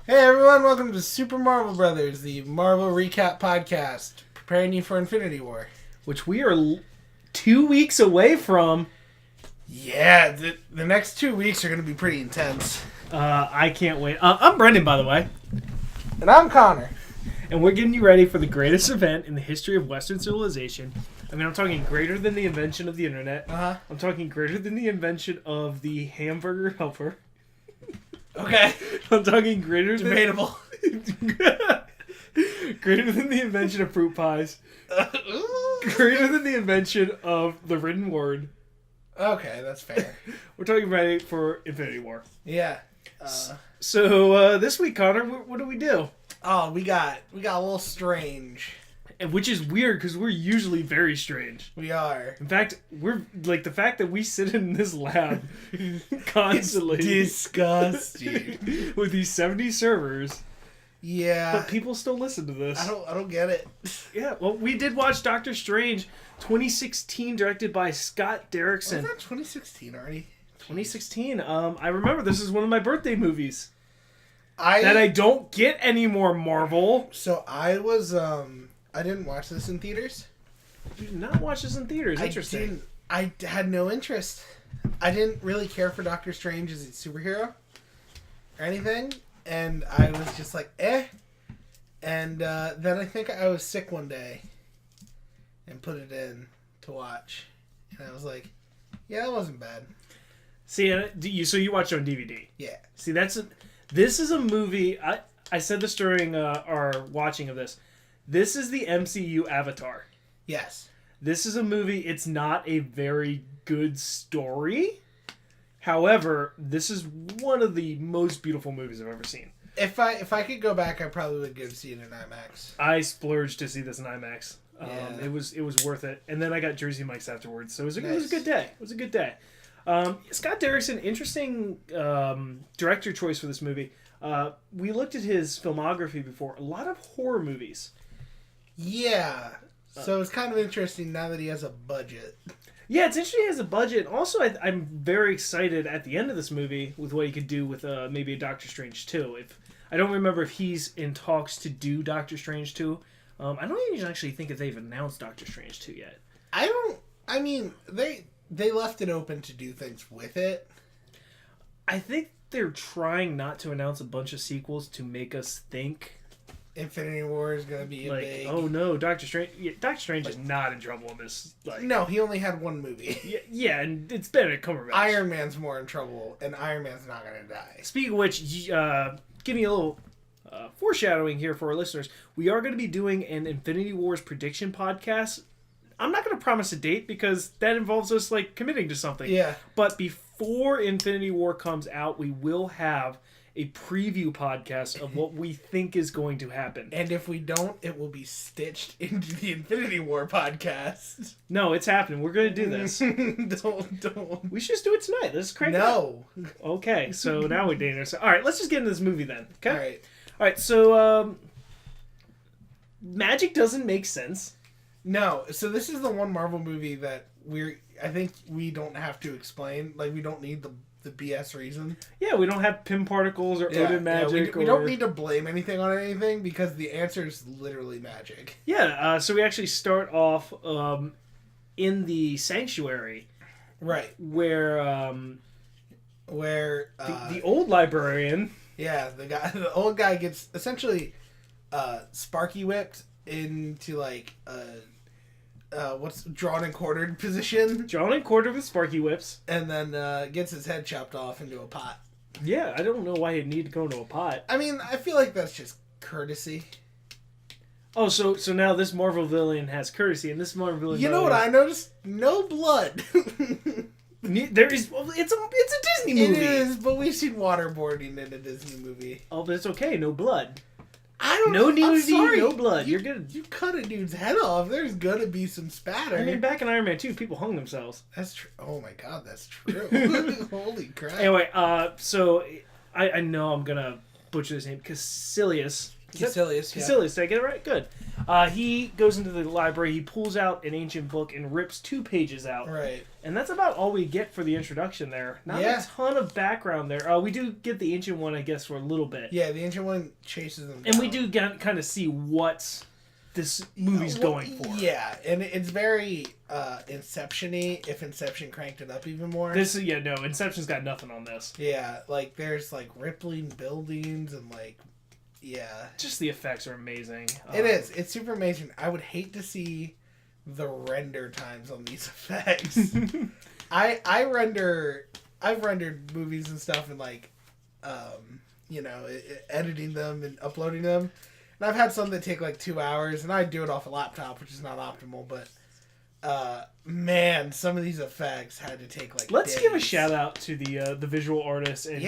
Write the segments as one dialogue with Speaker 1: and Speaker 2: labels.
Speaker 1: Hey everyone, welcome to Super Marvel Brothers, the Marvel Recap Podcast, preparing you for Infinity War.
Speaker 2: Which we are 2 weeks away from.
Speaker 1: Yeah, the next 2 weeks are going to be pretty intense.
Speaker 2: I can't wait. I'm Brendon, by the way.
Speaker 1: And I'm Connor.
Speaker 2: And we're getting you ready for the greatest event in the history of Western civilization. I mean, I'm talking greater than the invention of the internet.
Speaker 1: Uh-huh.
Speaker 2: I'm talking greater than the invention of the hamburger helper.
Speaker 1: Okay.
Speaker 2: I'm talking greater than...
Speaker 1: Debatable.
Speaker 2: Greater than the invention of fruit pies. Greater than the invention of the written word.
Speaker 1: Okay, that's fair.
Speaker 2: We're talking ready for Infinity War.
Speaker 1: Yeah.
Speaker 2: So this week, Connor, what do we do?
Speaker 1: Oh, we got a little strange.
Speaker 2: And which is weird because we're usually very strange.
Speaker 1: We are.
Speaker 2: In fact, we're like the fact that we sit in this lab constantly.
Speaker 1: It's disgusting.
Speaker 2: With these 70 servers.
Speaker 1: Yeah.
Speaker 2: But people still listen to this.
Speaker 1: I don't get it.
Speaker 2: Yeah, well, we did watch Doctor Strange 2016, directed by Scott Derrickson.
Speaker 1: Was that 2016 already?
Speaker 2: 2016. I remember this is one of my birthday movies. That I don't get anymore, Marvel.
Speaker 1: So I was I didn't watch this in theaters.
Speaker 2: You did not watch this in theaters. Interesting.
Speaker 1: I had no interest. I didn't really care for Doctor Strange as a superhero or anything, and I was just like, eh. And then I think I was sick one day and put it in to watch, and I was like, yeah, that wasn't bad.
Speaker 2: See, so you watched it on DVD?
Speaker 1: Yeah.
Speaker 2: See, this is a movie. I said this during our watching of this. This is the MCU Avatar.
Speaker 1: Yes.
Speaker 2: This is a movie. It's not a very good story. However, this is one of the most beautiful movies I've ever seen. If
Speaker 1: I could go back, I probably would go see it in IMAX.
Speaker 2: I splurged to see this in IMAX.
Speaker 1: Yeah.
Speaker 2: It was worth it. And then I got Jersey Mike's afterwards. So it was a good day. It was a good day. Scott Derrickson, interesting director choice for this movie. We looked at his filmography before. A lot of horror movies.
Speaker 1: Yeah. So it's kind of interesting now that he has a budget.
Speaker 2: Yeah, it's interesting he has a budget. Also, I'm very excited at the end of this movie with what he could do with maybe a Doctor Strange 2. I don't remember if he's in talks to do Doctor Strange 2. I don't even actually think if they've announced Doctor Strange 2 yet.
Speaker 1: I mean, they left it open to do things with it.
Speaker 2: I think they're trying not to announce a bunch of sequels to make us think
Speaker 1: Infinity War is going to be
Speaker 2: like,
Speaker 1: big...
Speaker 2: oh no, Doctor Strange. Yeah, Doctor Strange is not in trouble in this.
Speaker 1: No, he only had one movie.
Speaker 2: Yeah, and it's Benedict Cumberbatch.
Speaker 1: Iron Man's more in trouble, and Iron Man's not going to die.
Speaker 2: Speaking of which, give me a little foreshadowing here for our listeners. We are going to be doing an Infinity Wars prediction podcast. I'm not going to promise a date because that involves us like committing to something.
Speaker 1: Yeah.
Speaker 2: But before Infinity War comes out, we will have a preview podcast of what we think is going to happen.
Speaker 1: And if we don't, it will be stitched into the Infinity War podcast.
Speaker 2: No, it's happening. We're going to do this.
Speaker 1: Don't.
Speaker 2: We should just do it tonight. Let's crank it
Speaker 1: No.
Speaker 2: up. Okay, so now we're dating ourselves. All right, let's just get into this movie then. Okay?
Speaker 1: All
Speaker 2: right, so magic doesn't make sense.
Speaker 1: No, so this is the one Marvel movie that I think we don't have to explain. Like, we don't need the BS reason.
Speaker 2: Yeah, we don't have Pym particles or Odin magic.
Speaker 1: We don't need to blame anything on anything because the answer is literally magic.
Speaker 2: Yeah, so we actually start off in the sanctuary.
Speaker 1: Right.
Speaker 2: Where the old librarian...
Speaker 1: Yeah, the old guy gets essentially Sparky whipped into like what's drawn and quartered position.
Speaker 2: Drawn and quartered with Sparky whips.
Speaker 1: And then gets his head chopped off into a pot.
Speaker 2: Yeah, I don't know why he'd need to go into a pot.
Speaker 1: I mean, I feel like that's just courtesy.
Speaker 2: Oh, so now this Marvel villain has courtesy, and this Marvel villain...
Speaker 1: You know what I noticed? No blood.
Speaker 2: There is... It's a Disney movie.
Speaker 1: It is, but we've seen waterboarding in a Disney movie.
Speaker 2: Oh, but it's okay. No blood.
Speaker 1: I don't
Speaker 2: know.
Speaker 1: No
Speaker 2: nudity, no blood. You're good.
Speaker 1: You cut a dude's head off. There's gonna be some spatter.
Speaker 2: I mean, back in Iron Man 2, people hung themselves.
Speaker 1: That's true. Oh my god, that's true. Holy crap.
Speaker 2: Anyway, so I know I'm gonna butcher this name. Caecilius.
Speaker 1: Caecilius,
Speaker 2: Caecilius, did I get it right? Good. He goes into the library, he pulls out an ancient book and rips 2 pages out.
Speaker 1: Right.
Speaker 2: And that's about all we get for the introduction there. Not a ton of background there. We do get the ancient one, I guess, for a little bit.
Speaker 1: Yeah, the ancient one chases them down.
Speaker 2: And we do kind of see what this movie's going for.
Speaker 1: Yeah, and it's very Inception-y, if Inception cranked it up even more.
Speaker 2: Inception's got nothing on this.
Speaker 1: Yeah, like, there's, like, rippling buildings and, like, yeah.
Speaker 2: Just the effects are amazing.
Speaker 1: It is. It's super amazing. I would hate to see the render times on these effects. I've rendered movies and stuff and, like, editing them and uploading them. And I've had some that take like 2 hours, and I do it off a laptop, which is not optimal, but man, some of these effects had to take like
Speaker 2: Let's
Speaker 1: days.
Speaker 2: give a shout out to the visual artists and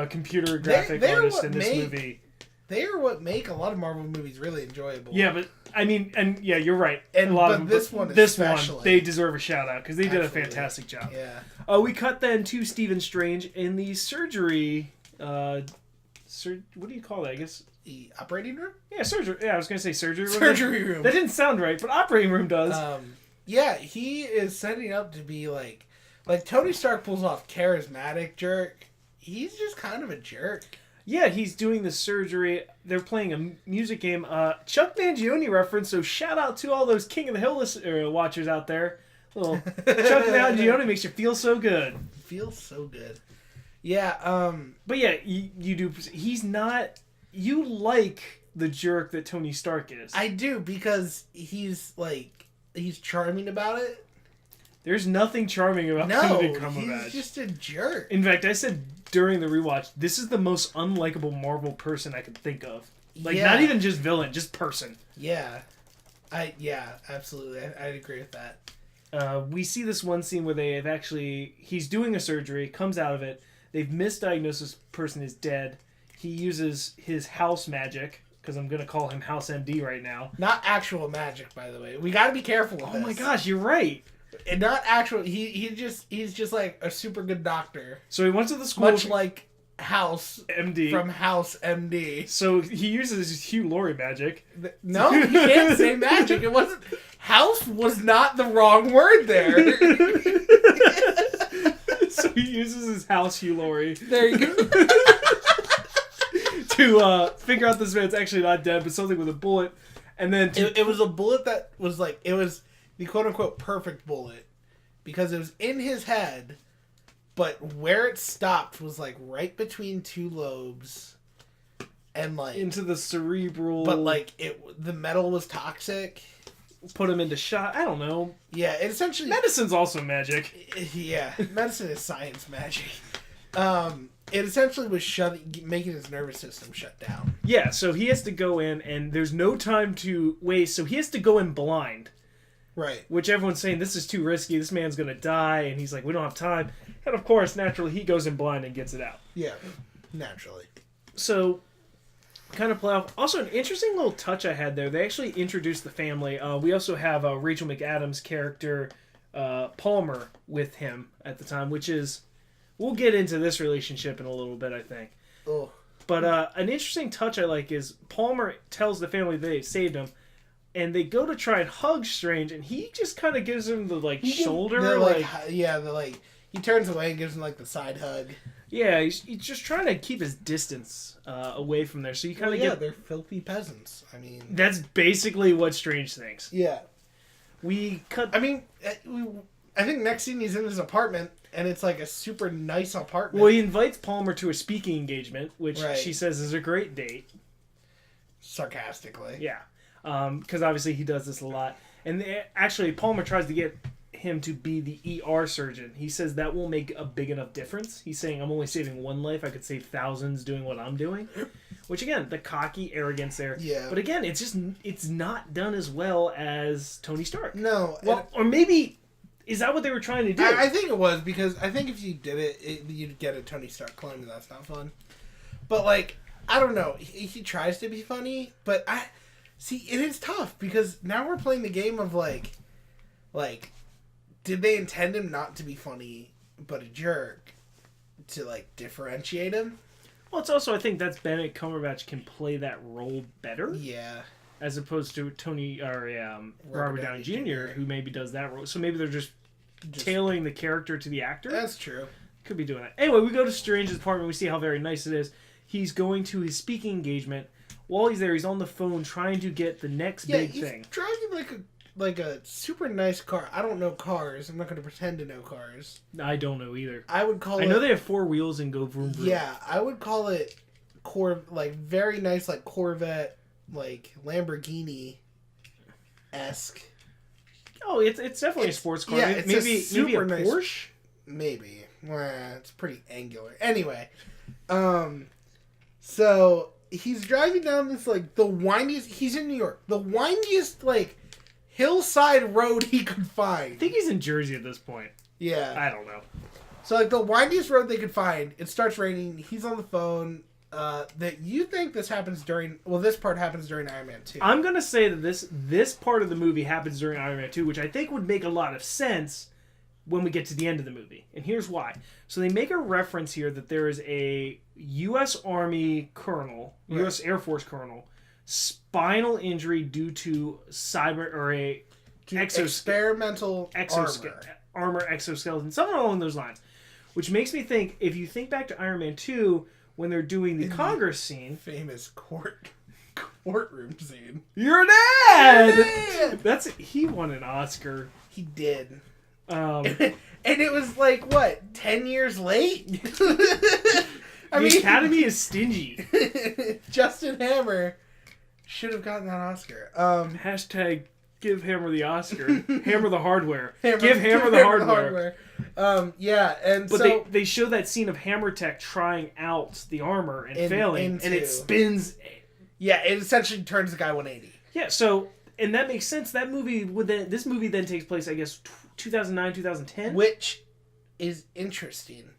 Speaker 2: computer graphic artists in this movie.
Speaker 1: They are what make a lot of Marvel movies really enjoyable.
Speaker 2: Yeah, but I mean, and yeah, you're right.
Speaker 1: This one,
Speaker 2: they deserve a shout out because they did a fantastic job.
Speaker 1: Yeah.
Speaker 2: We cut then to Stephen Strange in the surgery. What do you call that? I guess.
Speaker 1: The operating room?
Speaker 2: Yeah, surgery. Yeah, I was gonna say surgery room.
Speaker 1: Surgery room.
Speaker 2: That didn't sound right, but operating room does.
Speaker 1: Yeah, he is setting up to be like Tony Stark pulls off charismatic jerk. He's just kind of a jerk.
Speaker 2: Yeah, he's doing the surgery. They're playing a music game. Chuck Mangione reference. So shout out to all those King of the Hill watchers out there. Little Chuck Mangione makes you feel so good.
Speaker 1: Feels so good. Yeah.
Speaker 2: But yeah, you do. He's not. You like the jerk that Tony Stark is.
Speaker 1: I do, because he's charming about it.
Speaker 2: There's nothing charming about Benedict Cumberbatch.
Speaker 1: No, he's just a jerk.
Speaker 2: In fact, I said during the rewatch, this is the most unlikable Marvel person I could think of. Not even just villain, just person.
Speaker 1: Yeah. Absolutely. I'd agree with that.
Speaker 2: We see this one scene where he's doing a surgery, comes out of it, they've misdiagnosed this person is dead. He uses his house magic, because I'm going to call him House MD right now.
Speaker 1: Not actual magic, by the way. We got to be careful with this.
Speaker 2: Oh my gosh, you're right.
Speaker 1: And not actual. He's just like a super good doctor.
Speaker 2: So he went to the school.
Speaker 1: Much like House MD. From House MD.
Speaker 2: So he uses his Hugh Laurie magic.
Speaker 1: No, you can't say magic. It wasn't. House was not the wrong word there.
Speaker 2: So he uses his house Hugh Laurie.
Speaker 1: There you go.
Speaker 2: To figure out this man's actually not dead, but something with a bullet. And then
Speaker 1: it was a bullet that was like, it was the quote-unquote perfect bullet, because it was in his head, but where it stopped was like right between 2 lobes, and like
Speaker 2: into the cerebral.
Speaker 1: But like the metal was toxic.
Speaker 2: Put him into shock. I don't know.
Speaker 1: Yeah, it essentially.
Speaker 2: Medicine's also magic.
Speaker 1: Yeah, medicine is science magic. It essentially was making his nervous system shut down.
Speaker 2: Yeah, so he has to go in, and there's no time to waste, so he has to go in blind.
Speaker 1: Right.
Speaker 2: Which everyone's saying, this is too risky, this man's going to die, and he's like, we don't have time. And of course, naturally, he goes in blind and gets it out.
Speaker 1: Yeah, naturally.
Speaker 2: So, kind of play off. Also, an interesting little touch I had there, they actually introduced the family. We also have Rachel McAdams' character, Palmer, with him at the time, which is... We'll get into this relationship in a little bit, I think.
Speaker 1: Oh.
Speaker 2: But an interesting touch I like is Palmer tells the family they saved him, and they go to try and hug Strange, and he just kind of gives him the shoulder.
Speaker 1: He turns away and gives him the side hug.
Speaker 2: Yeah, he's just trying to keep his distance away from there. So you kind of get.
Speaker 1: They're filthy peasants. I mean,
Speaker 2: that's basically what Strange thinks.
Speaker 1: Yeah.
Speaker 2: We cut.
Speaker 1: I mean, I think next scene he's in his apartment. And it's like a super nice apartment.
Speaker 2: Well, he invites Palmer to a speaking engagement, which she says is a great date.
Speaker 1: Sarcastically.
Speaker 2: Yeah. Because obviously he does this a lot. And actually, Palmer tries to get him to be the ER surgeon. He says that won't make a big enough difference. He's saying, I'm only saving one life. I could save thousands doing what I'm doing. Which, again, the cocky arrogance there.
Speaker 1: Yeah.
Speaker 2: But again, it's not done as well as Tony Stark.
Speaker 1: No.
Speaker 2: Well, or maybe... Is that what they were trying to do?
Speaker 1: I think it was, because I think if you did it, you'd get a Tony Stark clone, and that's not fun. But, I don't know. He tries to be funny, but it is tough, because now we're playing the game of, did they intend him not to be funny, but a jerk, to, differentiate him?
Speaker 2: Well, it's also, I think that's Benedict Cumberbatch can play that role better.
Speaker 1: Yeah.
Speaker 2: as opposed to Robert Downey Jr., who maybe does that role. So maybe they're just tailoring the character to the actor.
Speaker 1: That's true.
Speaker 2: Could be doing that. Anyway, we go to Strange's apartment. We see how very nice it is. He's going to his speaking engagement. While he's there, he's on the phone trying to get the next big thing.
Speaker 1: Driving like a super nice car. I don't know cars. I'm not going to pretend to know cars.
Speaker 2: I don't know either.
Speaker 1: I would call it...
Speaker 2: I know they have 4 wheels and go vroom vroom.
Speaker 1: Yeah, I would call it very nice, like Corvette, like Lamborghini-esque.
Speaker 2: Oh, it's definitely a sports car.
Speaker 1: Yeah,
Speaker 2: maybe a
Speaker 1: nice
Speaker 2: Porsche?
Speaker 1: Maybe. It's pretty angular. Anyway, so he's driving down this like the windiest. He's in New York, the windiest like hillside road he could find.
Speaker 2: I think he's in Jersey at this point.
Speaker 1: Yeah,
Speaker 2: I don't know.
Speaker 1: So like the windiest road they could find. It starts raining. He's on the phone. That you think this happens during? Well, this part happens during Iron Man 2.
Speaker 2: I'm gonna say that this part of the movie happens during Iron Man 2, which I think would make a lot of sense when we get to the end of the movie. And here's why. So they make a reference here that there is a U.S. Army colonel, right. U.S. Air Force colonel, spinal injury due to
Speaker 1: experimental
Speaker 2: armor exoskeleton, something along those lines. Which makes me think, if you think back to Iron Man 2, when they're doing the Congress scene,
Speaker 1: famous courtroom scene.
Speaker 2: Your dad! He won an Oscar.
Speaker 1: He did. And it was like, what, 10 years late?
Speaker 2: The Academy is stingy.
Speaker 1: Justin Hammer should have gotten that Oscar.
Speaker 2: Hashtag give Hammer the Oscar. Hammer the hardware. Give Hammer the hardware.
Speaker 1: But
Speaker 2: they show that scene of Hammer Tech trying out the armor and failing, and it spins.
Speaker 1: Yeah, it essentially turns the guy 180.
Speaker 2: Yeah, so, and that makes sense. This movie then takes place, I guess, 2009, 2010?
Speaker 1: Which is interesting,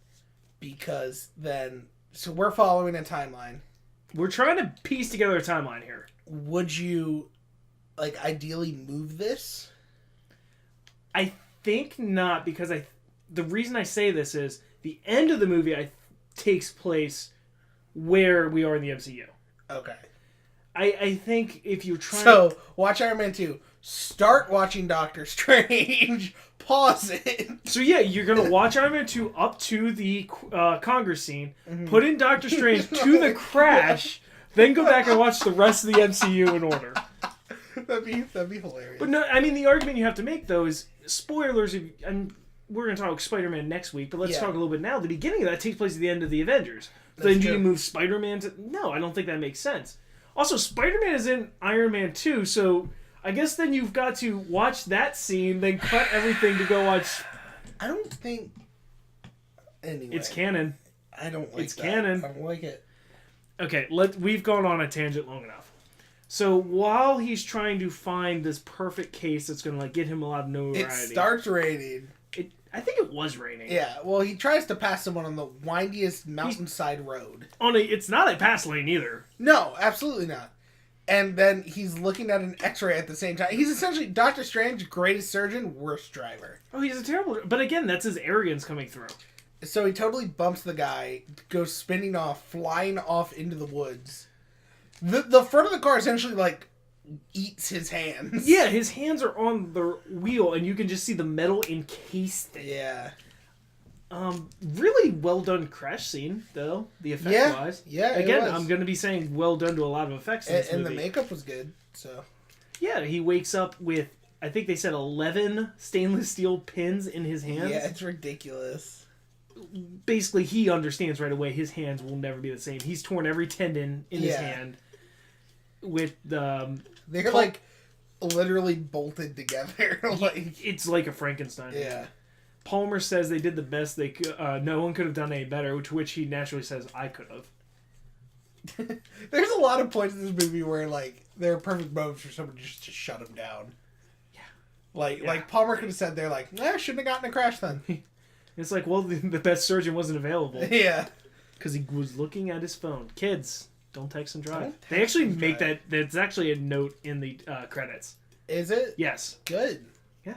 Speaker 1: because then, so we're following a timeline.
Speaker 2: We're trying to piece together a timeline here.
Speaker 1: Would you, ideally move this?
Speaker 2: I think not, because the reason I say this is the end of the movie takes place where we are in the MCU.
Speaker 1: Okay.
Speaker 2: I think if you're trying...
Speaker 1: So, watch Iron Man 2. Start watching Doctor Strange. Pause it.
Speaker 2: So yeah, you're going to watch Iron Man 2 up to the Congress scene, put in Doctor Strange to the crash, then go back and watch the rest of the MCU in order.
Speaker 1: That'd be hilarious.
Speaker 2: But no, I mean, the argument you have to make, though, is spoilers. And we're going to talk Spider-Man next week, but let's talk a little bit now. The beginning of that takes place at the end of the Avengers. Then do you move Spider-Man to... No, I don't think that makes sense. Also, Spider-Man is in Iron Man 2, so I guess then you've got to watch that scene, then cut everything to go watch...
Speaker 1: I don't think... Anyway.
Speaker 2: It's canon.
Speaker 1: I don't like
Speaker 2: It's canon.
Speaker 1: I don't like it.
Speaker 2: Okay, we've gone on a tangent long enough. So while he's trying to find this perfect case that's going to get him a lot of notoriety...
Speaker 1: It starts raining.
Speaker 2: I think it was raining.
Speaker 1: Yeah, well, he tries to pass someone on the windiest mountainside road.
Speaker 2: It's not a pass lane either.
Speaker 1: No, absolutely not. And then he's looking at an x-ray at the same time. He's essentially Doctor Strange, greatest surgeon, worst driver.
Speaker 2: Oh, he's a terrible... But again, that's his arrogance coming through.
Speaker 1: So he totally bumps the guy, goes spinning off, flying off into the woods. The front of the car essentially, eats his hands.
Speaker 2: Yeah, his hands are on the wheel, and you can just see the metal encased thing.
Speaker 1: Yeah.
Speaker 2: Really well done crash scene, though, the effect-wise.
Speaker 1: Yeah,
Speaker 2: again, I'm going to be saying well done to a lot of effects in this movie.
Speaker 1: And the makeup was good, so...
Speaker 2: Yeah, he wakes up with, I think they said 11 stainless steel pins in his hands.
Speaker 1: Yeah, it's ridiculous.
Speaker 2: Basically, he understands right away his hands will never be the same. He's torn every tendon in his hand with the...
Speaker 1: They're, literally bolted together.
Speaker 2: It's like a Frankenstein.
Speaker 1: Yeah.
Speaker 2: Palmer says they did the best they could. No one could have done any better, to which he naturally says, I could have.
Speaker 1: There's a lot of points in this movie where, there are perfect moments for someone just to shut him down. Yeah. Like Palmer could have said there, shouldn't have gotten a crash then.
Speaker 2: It's like, well, the best surgeon wasn't available.
Speaker 1: Yeah.
Speaker 2: Because he was looking at his phone. Kids, don't text and drive. They actually make that. That's actually a note in the credits.
Speaker 1: Is it?
Speaker 2: Yes.
Speaker 1: Good.
Speaker 2: Yeah.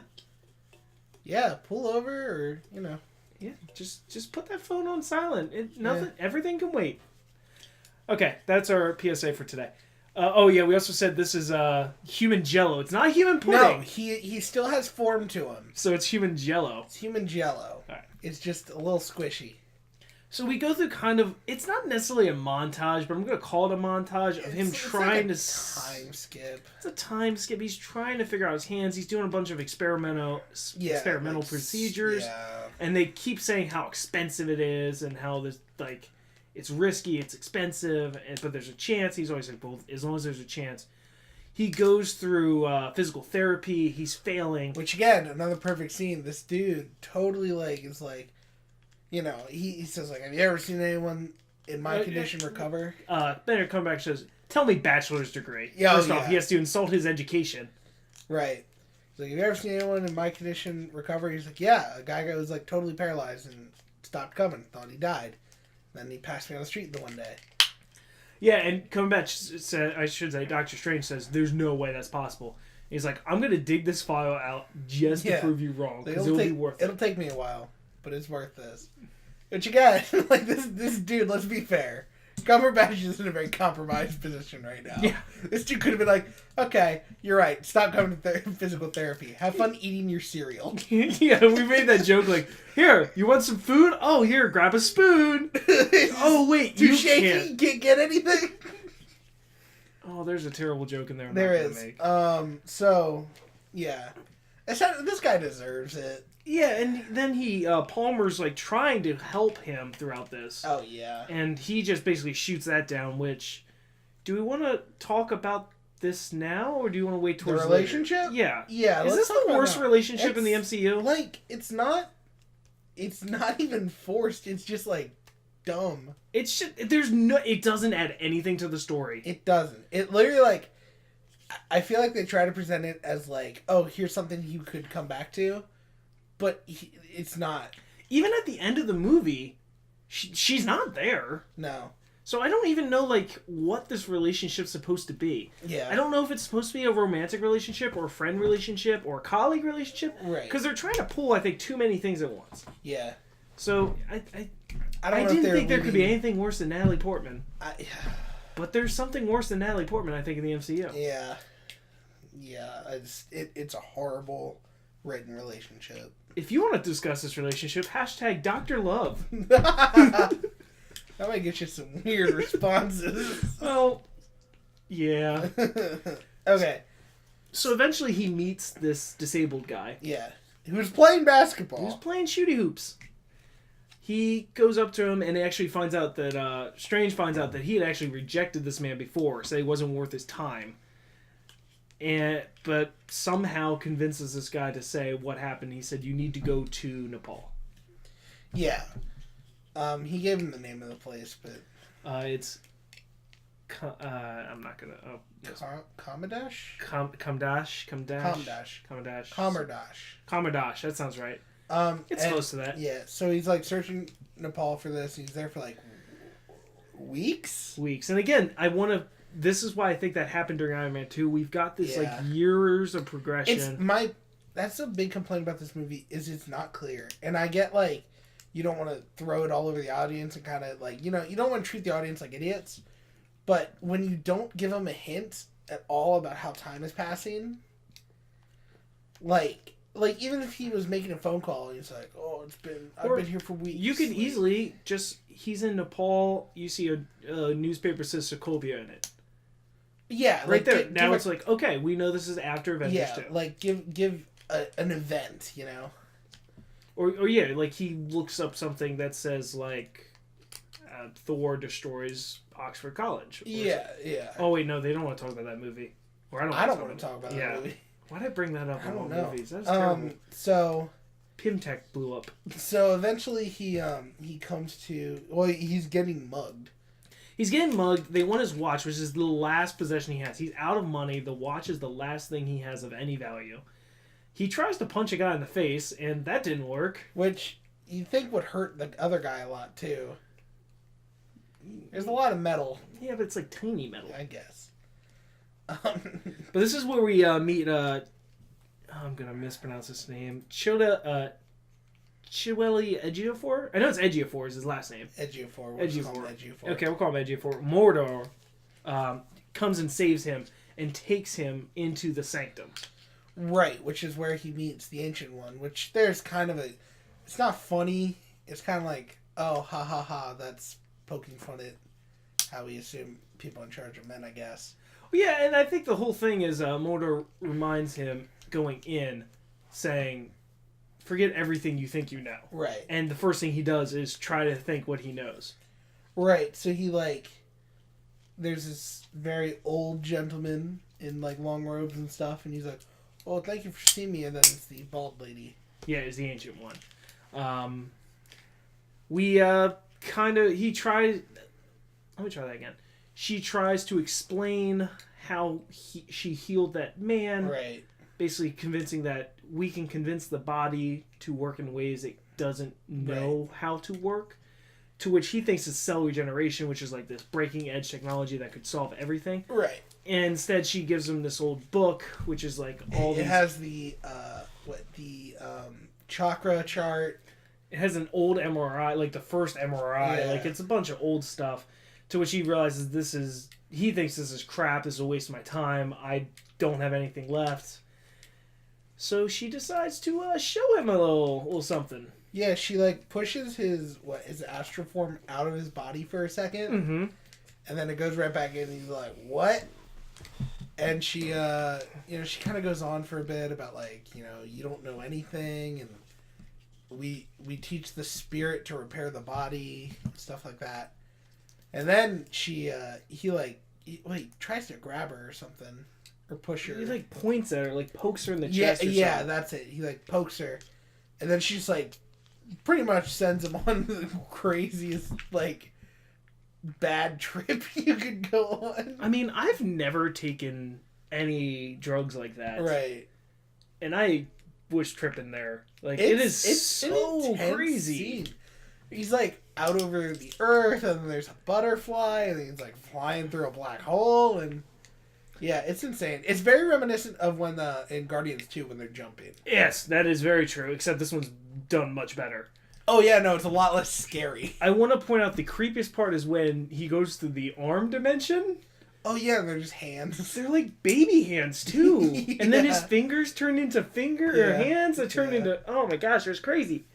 Speaker 1: Yeah, pull over or,
Speaker 2: Yeah, just put that phone on silent. Everything can wait. Okay, that's our PSA for today. Oh yeah, we also said this is human Jello. It's not human pudding.
Speaker 1: No, he still has form to him.
Speaker 2: So it's human Jello.
Speaker 1: It's human Jello.
Speaker 2: All right.
Speaker 1: It's just a little squishy.
Speaker 2: So we go through kind of, it's not necessarily a montage, but I'm going to call it a montage of him trying to...
Speaker 1: time skip.
Speaker 2: It's a time skip. He's trying to figure out his hands. He's doing a bunch of experimental procedures. Yeah. And they keep saying how expensive it is and how this, like, it's risky, it's expensive, but there's a chance. He's always like, well, as long as there's a chance. He goes through physical therapy. He's failing.
Speaker 1: Which, again, another perfect scene. This dude totally, like, is like... You know, he says, like, have you ever seen anyone in my condition recover?
Speaker 2: Benedict Cumberbatch says, tell me bachelor's degree.
Speaker 1: Yeah,
Speaker 2: First off, he has to insult his education.
Speaker 1: Right. He's like, have you ever seen anyone in my condition recover? He's like, yeah, a guy was, like, totally paralyzed and stopped coming, thought he died. Then he passed me on the street the one day.
Speaker 2: Yeah, and Cumberbatch said, I should say, Doctor Strange says, there's no way that's possible. He's like, I'm going to dig this file out just to prove you wrong, because it'll be worth it.
Speaker 1: It'll take me a while. But it's worth this. Which again, like this dude, let's be fair. Cumberbatch is in a very compromised position right now.
Speaker 2: Yeah.
Speaker 1: This dude could have been like, okay, you're right. Stop coming to physical therapy. Have fun eating your cereal.
Speaker 2: Yeah, we made that joke like, here, you want some food? Oh, here, grab a spoon. Oh, wait,
Speaker 1: too
Speaker 2: you
Speaker 1: shaky? You can't get anything?
Speaker 2: Oh, there's a terrible joke in there.
Speaker 1: There is. So, yeah. This guy deserves it.
Speaker 2: Yeah, and then Palmer's like trying to help him throughout this.
Speaker 1: Oh, yeah.
Speaker 2: And he just basically shoots that down, which, do we want to talk about this now, or do you want to wait towards
Speaker 1: the relationship?
Speaker 2: Later? Yeah.
Speaker 1: Yeah.
Speaker 2: Is this the worst relationship in the MCU?
Speaker 1: Like, it's not even forced. It's just, like, dumb.
Speaker 2: It's just, it doesn't add anything to the story.
Speaker 1: It doesn't. It literally, like, I feel like they try to present it as, like, oh, here's something you could come back to. But it's not.
Speaker 2: Even at the end of the movie, she's not there.
Speaker 1: No.
Speaker 2: So I don't even know, like, what this relationship's supposed to be.
Speaker 1: Yeah.
Speaker 2: I don't know if it's supposed to be a romantic relationship or a friend relationship or a colleague relationship.
Speaker 1: Right.
Speaker 2: Because they're trying to pull, I think, too many things at once.
Speaker 1: Yeah.
Speaker 2: So I didn't think there could be anything worse than Natalie Portman. But there's something worse than Natalie Portman, I think, in the MCU.
Speaker 1: Yeah. Yeah. It's a horrible written relationship.
Speaker 2: If you want to discuss this relationship, hashtag Dr. Love.
Speaker 1: That might get you some weird responses.
Speaker 2: Well, yeah.
Speaker 1: Okay.
Speaker 2: So eventually he meets this disabled guy.
Speaker 1: Yeah. Who's playing basketball.
Speaker 2: Who's playing shooty hoops. He goes up to him and actually finds out that, Strange finds out that he had actually rejected this man before, so he wasn't worth his time. But somehow convinces this guy to say what happened. He said, you need to go to Nepal.
Speaker 1: Yeah. He gave him the name of the place, but...
Speaker 2: it's... I'm not gonna... Oh, yes.
Speaker 1: Kamadash?
Speaker 2: Kamadash, that sounds right. It's close to that.
Speaker 1: Yeah, so he's like searching Nepal for this. He's there for like weeks?
Speaker 2: And again, this is why I think that happened during Iron Man 2. We've got this like years of progression.
Speaker 1: That's a big complaint about this movie is it's not clear. And I get like you don't want to throw it all over the audience and kind of like, you know, you don't want to treat the audience like idiots. But when you don't give them a hint at all about how time is passing, like even if he was making a phone call and he's like, "Oh, I've been here for weeks."
Speaker 2: You could easily he's in Nepal. You see a newspaper says Sokovia in it.
Speaker 1: Yeah,
Speaker 2: right there. Now it's like, okay, we know this is after Avengers 2.
Speaker 1: Yeah, like give an event, you know.
Speaker 2: Or yeah, like he looks up something that says like Thor destroys Oxford College.
Speaker 1: Yeah.
Speaker 2: Oh wait, no, they don't want to talk about that movie. Or I don't want to talk about
Speaker 1: that movie.
Speaker 2: Why did I bring that up?
Speaker 1: I don't know.
Speaker 2: Movies? That's terrible.
Speaker 1: So
Speaker 2: Pimtech blew up.
Speaker 1: So eventually he comes to he's getting mugged.
Speaker 2: He's getting mugged. They want his watch, which is the last possession he has. He's out of money. The watch is the last thing he has of any value. He tries to punch a guy in the face, and that didn't work.
Speaker 1: Which you think would hurt the other guy a lot too. There's a lot of metal.
Speaker 2: Yeah, but it's like tiny metal.
Speaker 1: I guess.
Speaker 2: But this is where we meet. I'm gonna mispronounce his name. Chiwetel Ejiofor. I know it's Ejiofor is his last name.
Speaker 1: Ejiofor.
Speaker 2: Okay, we'll call him Ejiofor. Mordor. comes and saves him and takes him into the sanctum.
Speaker 1: Right, which is where he meets the Ancient One, which there's kind of a... It's not funny. It's kind of like, oh, ha ha ha, that's poking fun at how we assume people in charge of men, I guess.
Speaker 2: Yeah, and I think the whole thing is Mordor reminds him going in, saying, forget everything you think you know.
Speaker 1: Right.
Speaker 2: And the first thing he does is try to think what he knows.
Speaker 1: Right, so he, like... There's this very old gentleman in, like, long robes and stuff, and he's like, oh, thank you for seeing me, and then it's the bald lady.
Speaker 2: Yeah, it's the Ancient One. He tries... Let me try that again. She tries to explain how she healed that man.
Speaker 1: Right.
Speaker 2: Basically convincing that we can convince the body to work in ways it doesn't know how to work. To which he thinks it's cell regeneration, which is like this breaking edge technology that could solve everything.
Speaker 1: Right.
Speaker 2: And instead she gives him this old book, which is like all
Speaker 1: It has the, chakra chart.
Speaker 2: It has an old MRI, like the first MRI.
Speaker 1: Yeah.
Speaker 2: Like, it's a bunch of old stuff. To which he realizes he thinks this is crap, this is a waste of my time, I don't have anything left. So she decides to show him a little something.
Speaker 1: Yeah, she, like, pushes his astral form out of his body for a second.
Speaker 2: Mm-hmm.
Speaker 1: And then it goes right back in, and he's like, what? And she, she kind of goes on for a bit about, like, you don't know anything, and we teach the spirit to repair the body, stuff like that. And then he tries to grab her or something, or push her.
Speaker 2: He, like, points at her, like, pokes her in the chest or something.
Speaker 1: Yeah, that's it. He, like, pokes her. And then she's, like, pretty much sends him on the craziest, like, bad trip you could go on.
Speaker 2: I mean, I've never taken any drugs like that.
Speaker 1: Right.
Speaker 2: And I was tripping there. Like, it's so crazy.
Speaker 1: Scene. He's, like, out over the earth, and there's a butterfly, and he's, like, flying through a black hole, and... Yeah, it's insane. It's very reminiscent of when in Guardians 2 when they're jumping.
Speaker 2: Yes, that is very true, except this one's done much better.
Speaker 1: Oh, yeah, no, it's a lot less scary.
Speaker 2: I want to point out the creepiest part is when he goes to the arm dimension.
Speaker 1: Oh, yeah, they're just hands.
Speaker 2: They're like baby hands, too.
Speaker 1: Yeah.
Speaker 2: And then his fingers turn into or hands that turn into... Oh, my gosh, it's crazy.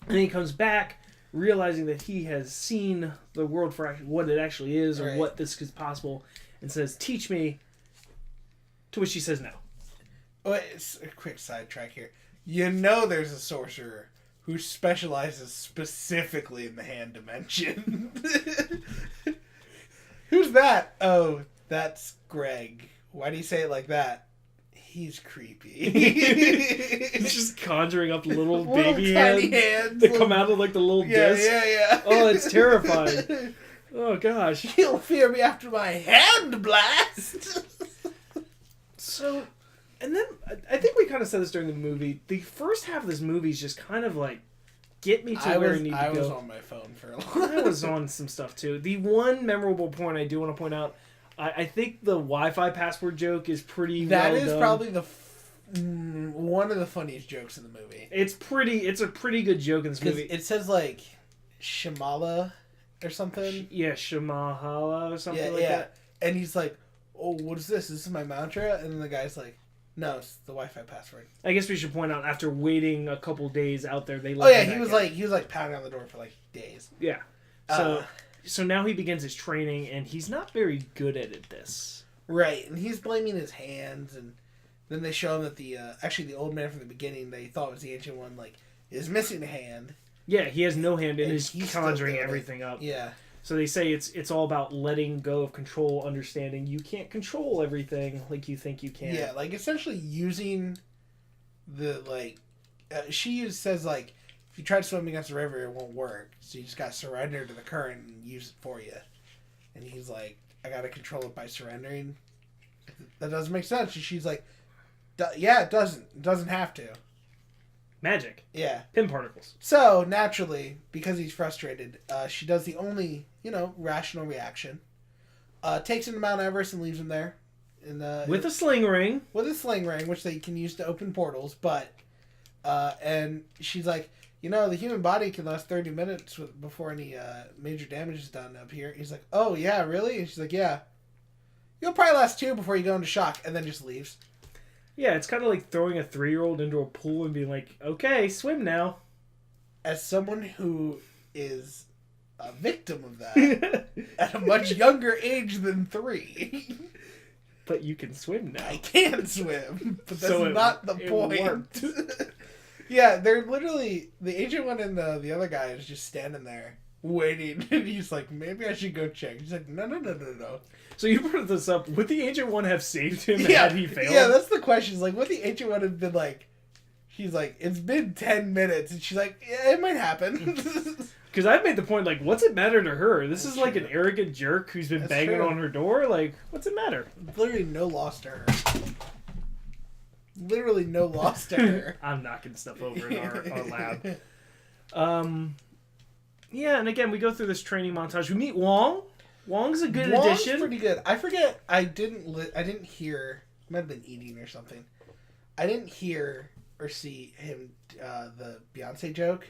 Speaker 2: And then he comes back, realizing that he has seen the world for what it actually is, or what this is possible, and says, teach me. To which she says no.
Speaker 1: Oh, it's a quick sidetrack here. There's a sorcerer who specializes specifically in the hand dimension. Who's that? Oh, that's Greg. Why do you say it like that? He's creepy.
Speaker 2: He's just conjuring up little baby
Speaker 1: tiny
Speaker 2: hands that come out of like the little disc.
Speaker 1: Yeah.
Speaker 2: Oh, it's terrifying. Oh, gosh.
Speaker 1: He'll fear me after my hand blast.
Speaker 2: So, and then, I think we kind of said this during the movie. The first half of this movie is just kind of like, get me to where I need to go.
Speaker 1: I was on my phone for a long time.
Speaker 2: I was on some stuff, too. The one memorable point I do want to point out, I think the Wi-Fi password joke is pretty
Speaker 1: That
Speaker 2: well
Speaker 1: is
Speaker 2: done.
Speaker 1: probably one of the funniest jokes in the movie.
Speaker 2: It's a pretty good joke in this movie.
Speaker 1: It says, like, Shamala or something.
Speaker 2: Yeah, Shamahala or something like that.
Speaker 1: And he's like, oh, what is this? This is my mantra? And then the guy's like, no, it's the Wi-Fi password.
Speaker 2: I guess we should point out, after waiting a couple days out there, they let
Speaker 1: Oh, yeah,
Speaker 2: him
Speaker 1: he was like pounding on the door for, like, days.
Speaker 2: Yeah. So now he begins his training, and he's not very good at this.
Speaker 1: Right, and he's blaming his hands, and then they show him that the old man from the beginning, they thought was the Ancient One, like, is missing a hand.
Speaker 2: Yeah, he has no hand, and
Speaker 1: He's
Speaker 2: he's
Speaker 1: still
Speaker 2: conjuring
Speaker 1: doing it.
Speaker 2: everything up.
Speaker 1: Yeah.
Speaker 2: So they say it's all about letting go of control, understanding you can't control everything like you think you can.
Speaker 1: Yeah, like, essentially using the, like... she says, like, if you try to swim against the river, it won't work. So you just gotta surrender to the current and use it for you. And he's like, I gotta control it by surrendering. That doesn't make sense. And she's like, yeah, it doesn't. It doesn't have to.
Speaker 2: Magic.
Speaker 1: Yeah.
Speaker 2: Pin particles.
Speaker 1: So, naturally, because he's frustrated, she does the only, rational reaction. Takes him to Mount Everest and leaves him there.
Speaker 2: With a sling ring.
Speaker 1: With a sling ring, which they can use to open portals, but... and she's like, the human body can last 30 minutes before any major damage is done up here. He's like, oh, yeah, really? And she's like, yeah. You'll probably last 2 before you go into shock, and then just leaves.
Speaker 2: Yeah, it's kind of like throwing a 3-year-old into a pool and being like, okay, swim now.
Speaker 1: As someone who is a victim of that, at a much younger age than 3...
Speaker 2: But you can swim now.
Speaker 1: I can swim, but that's
Speaker 2: So
Speaker 1: not the point. Yeah, they're literally... The Ancient One and the other guy is just standing there, waiting, and he's like, maybe I should go check. He's like, no.
Speaker 2: So you brought this up. Would the Ancient One have saved him had he failed?
Speaker 1: Yeah, that's the question. Like, would the Ancient One have been like... He's like, it's been 10 minutes, and she's like, yeah, it might happen.
Speaker 2: Because I've made the point, like, what's it matter to her? This
Speaker 1: That's
Speaker 2: is like
Speaker 1: true.
Speaker 2: an arrogant jerk who's been
Speaker 1: That's
Speaker 2: banging
Speaker 1: true.
Speaker 2: on her door. Like, what's it matter?
Speaker 1: Literally no loss to her. Literally no loss to her.
Speaker 2: I'm knocking stuff over in our lab. Yeah, and again, we go through this training montage. We meet Wong. Wong's a good
Speaker 1: Wong's
Speaker 2: addition.
Speaker 1: pretty good. I forget. I didn't hear. Might have been eating or something. I didn't hear or see him the Beyonce joke.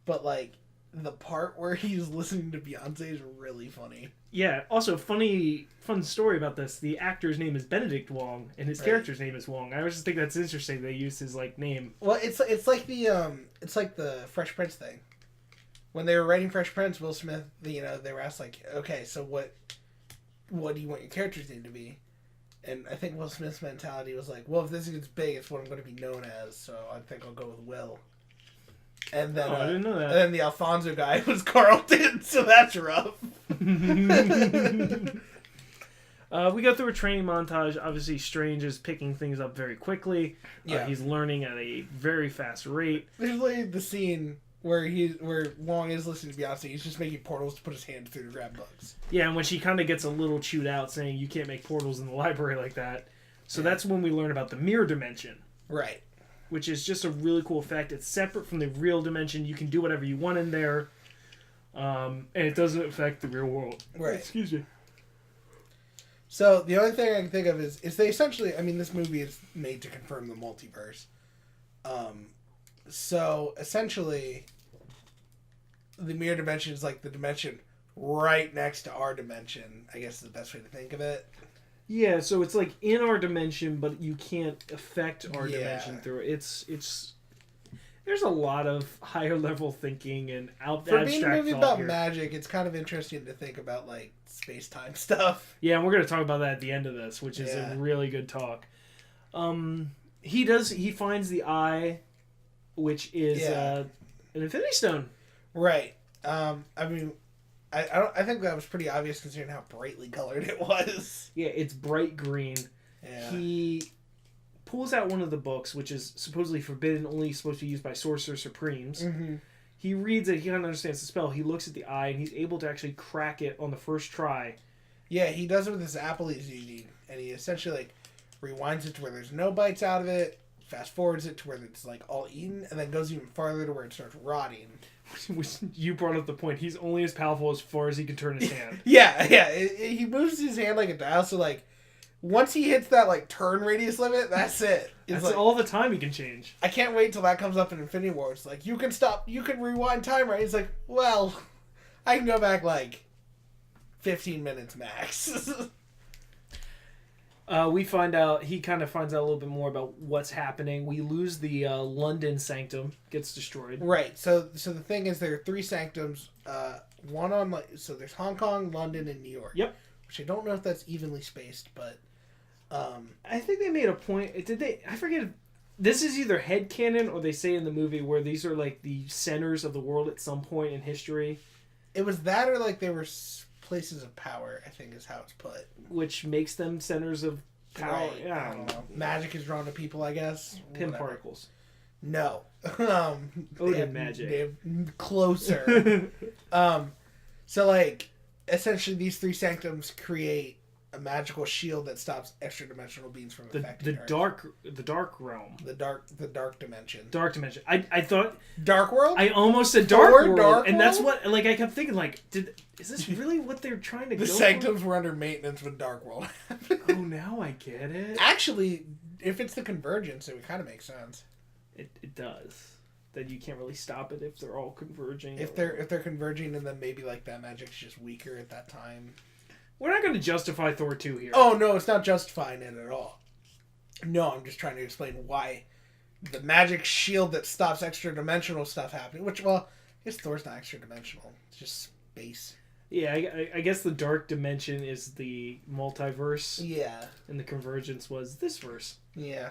Speaker 1: But like the part where he's listening to Beyonce is really funny.
Speaker 2: Yeah. Also, fun story about this. The actor's name is Benedict Wong, and his character's name is Wong. I always just think that's interesting. They used his like name.
Speaker 1: Well, it's like the Fresh Prince thing. When they were writing Fresh Prince, Will Smith, they were asked like, okay, so what do you want your character's name to be? And I think Will Smith's mentality was like, well, if this gets big, it's what I'm going to be known as, so I think I'll go with Will. And then,
Speaker 2: I didn't know that.
Speaker 1: And then the Alfonso guy was Carlton, so that's rough.
Speaker 2: We go through a training montage. Obviously, Strange is picking things up very quickly.
Speaker 1: Yeah.
Speaker 2: He's learning at a very fast rate.
Speaker 1: There's like the scene where Wong is listening to Beyonce. He's just making portals to put his hand through to grab books.
Speaker 2: Yeah, and when she kind of gets a little chewed out saying you can't make portals in the library like that. So that's when we learn about the mirror dimension.
Speaker 1: Right.
Speaker 2: Which is just a really cool effect. It's separate from the real dimension. You can do whatever you want in there. And it doesn't affect the real world.
Speaker 1: Right.
Speaker 2: Excuse me.
Speaker 1: So the only thing I can think of is they essentially, I mean, this movie is made to confirm the multiverse. So essentially, the mirror dimension is like the dimension right next to our dimension. I guess is the best way to think of it.
Speaker 2: Yeah, so it's like in our dimension, but you can't affect our dimension through it. It's there's a lot of higher level thinking and
Speaker 1: For
Speaker 2: abstract
Speaker 1: being a movie
Speaker 2: thought
Speaker 1: about
Speaker 2: here.
Speaker 1: magic, it's kind of interesting to think about like space-time stuff.
Speaker 2: Yeah, and we're gonna talk about that at the end of this, which is a really good talk. He finds the eye, which is an Infinity Stone.
Speaker 1: Right. I mean, I think that was pretty obvious considering how brightly colored it was.
Speaker 2: Yeah, it's bright green.
Speaker 1: Yeah.
Speaker 2: He pulls out one of the books, which is supposedly forbidden, only supposed to be used by Sorcerer Supremes.
Speaker 1: Mm-hmm.
Speaker 2: He reads it, he kind of understands the spell, he looks at the eye, and he's able to actually crack it on the first try.
Speaker 1: Yeah, he does it with this apple he's eating, and he essentially like rewinds it to where there's no bites out of it, fast forwards it to where it's like all eaten, and then goes even farther to where it starts rotting.
Speaker 2: Which you brought up the point. He's only as powerful as far as he can turn his hand.
Speaker 1: Yeah. He moves his hand like a dial, so like once he hits that like turn radius limit, that's it. It's
Speaker 2: That's
Speaker 1: like,
Speaker 2: all the time he can change.
Speaker 1: I can't wait till that comes up in Infinity War. It's like, you can rewind time, right? He's like, well, I can go back like 15 minutes max.
Speaker 2: We find out, he kind of finds out a little bit more about what's happening. We lose the London Sanctum, gets destroyed.
Speaker 1: Right. So the thing is, there are 3 sanctums. One on so there's Hong Kong, London, and New York.
Speaker 2: Yep.
Speaker 1: Which I don't know if that's evenly spaced, but
Speaker 2: I think they made a point. Did they? I forget. If, this is either headcanon or they say in the movie where these are like the centers of the world at some point in history.
Speaker 1: It was that, or like they were places of power, I think is how it's put.
Speaker 2: Which makes them centers of power.
Speaker 1: Right.
Speaker 2: Yeah, I don't know.
Speaker 1: Magic is drawn to people, I guess.
Speaker 2: Pin
Speaker 1: Whatever.
Speaker 2: particles.
Speaker 1: No.
Speaker 2: Odin magic.
Speaker 1: They're closer. So like, essentially these 3 sanctums create a magical shield that stops extra dimensional beings from affecting
Speaker 2: the
Speaker 1: Earth.
Speaker 2: dark realm.
Speaker 1: The dark dimension.
Speaker 2: Dark dimension. I thought
Speaker 1: Dark world?
Speaker 2: I almost said dark world,
Speaker 1: Dark
Speaker 2: and that's
Speaker 1: World?
Speaker 2: what like I kept thinking like is this really what they're trying to
Speaker 1: The
Speaker 2: go
Speaker 1: sanctums were under maintenance when Dark World happened.
Speaker 2: for? Oh, now I get it.
Speaker 1: Actually, if it's the convergence, it would kind of make sense.
Speaker 2: It does. That you can't really stop it if they're all converging.
Speaker 1: If they're converging, and then maybe like that magic's just weaker at that time.
Speaker 2: We're not going to justify Thor 2 here.
Speaker 1: Oh, no, it's not justifying it at all. No, I'm just trying to explain why the magic shield that stops extra-dimensional stuff happening, which, well, I guess Thor's not extra-dimensional. It's just space.
Speaker 2: Yeah, I guess the dark dimension is the multiverse.
Speaker 1: Yeah.
Speaker 2: And the convergence was this verse.
Speaker 1: Yeah.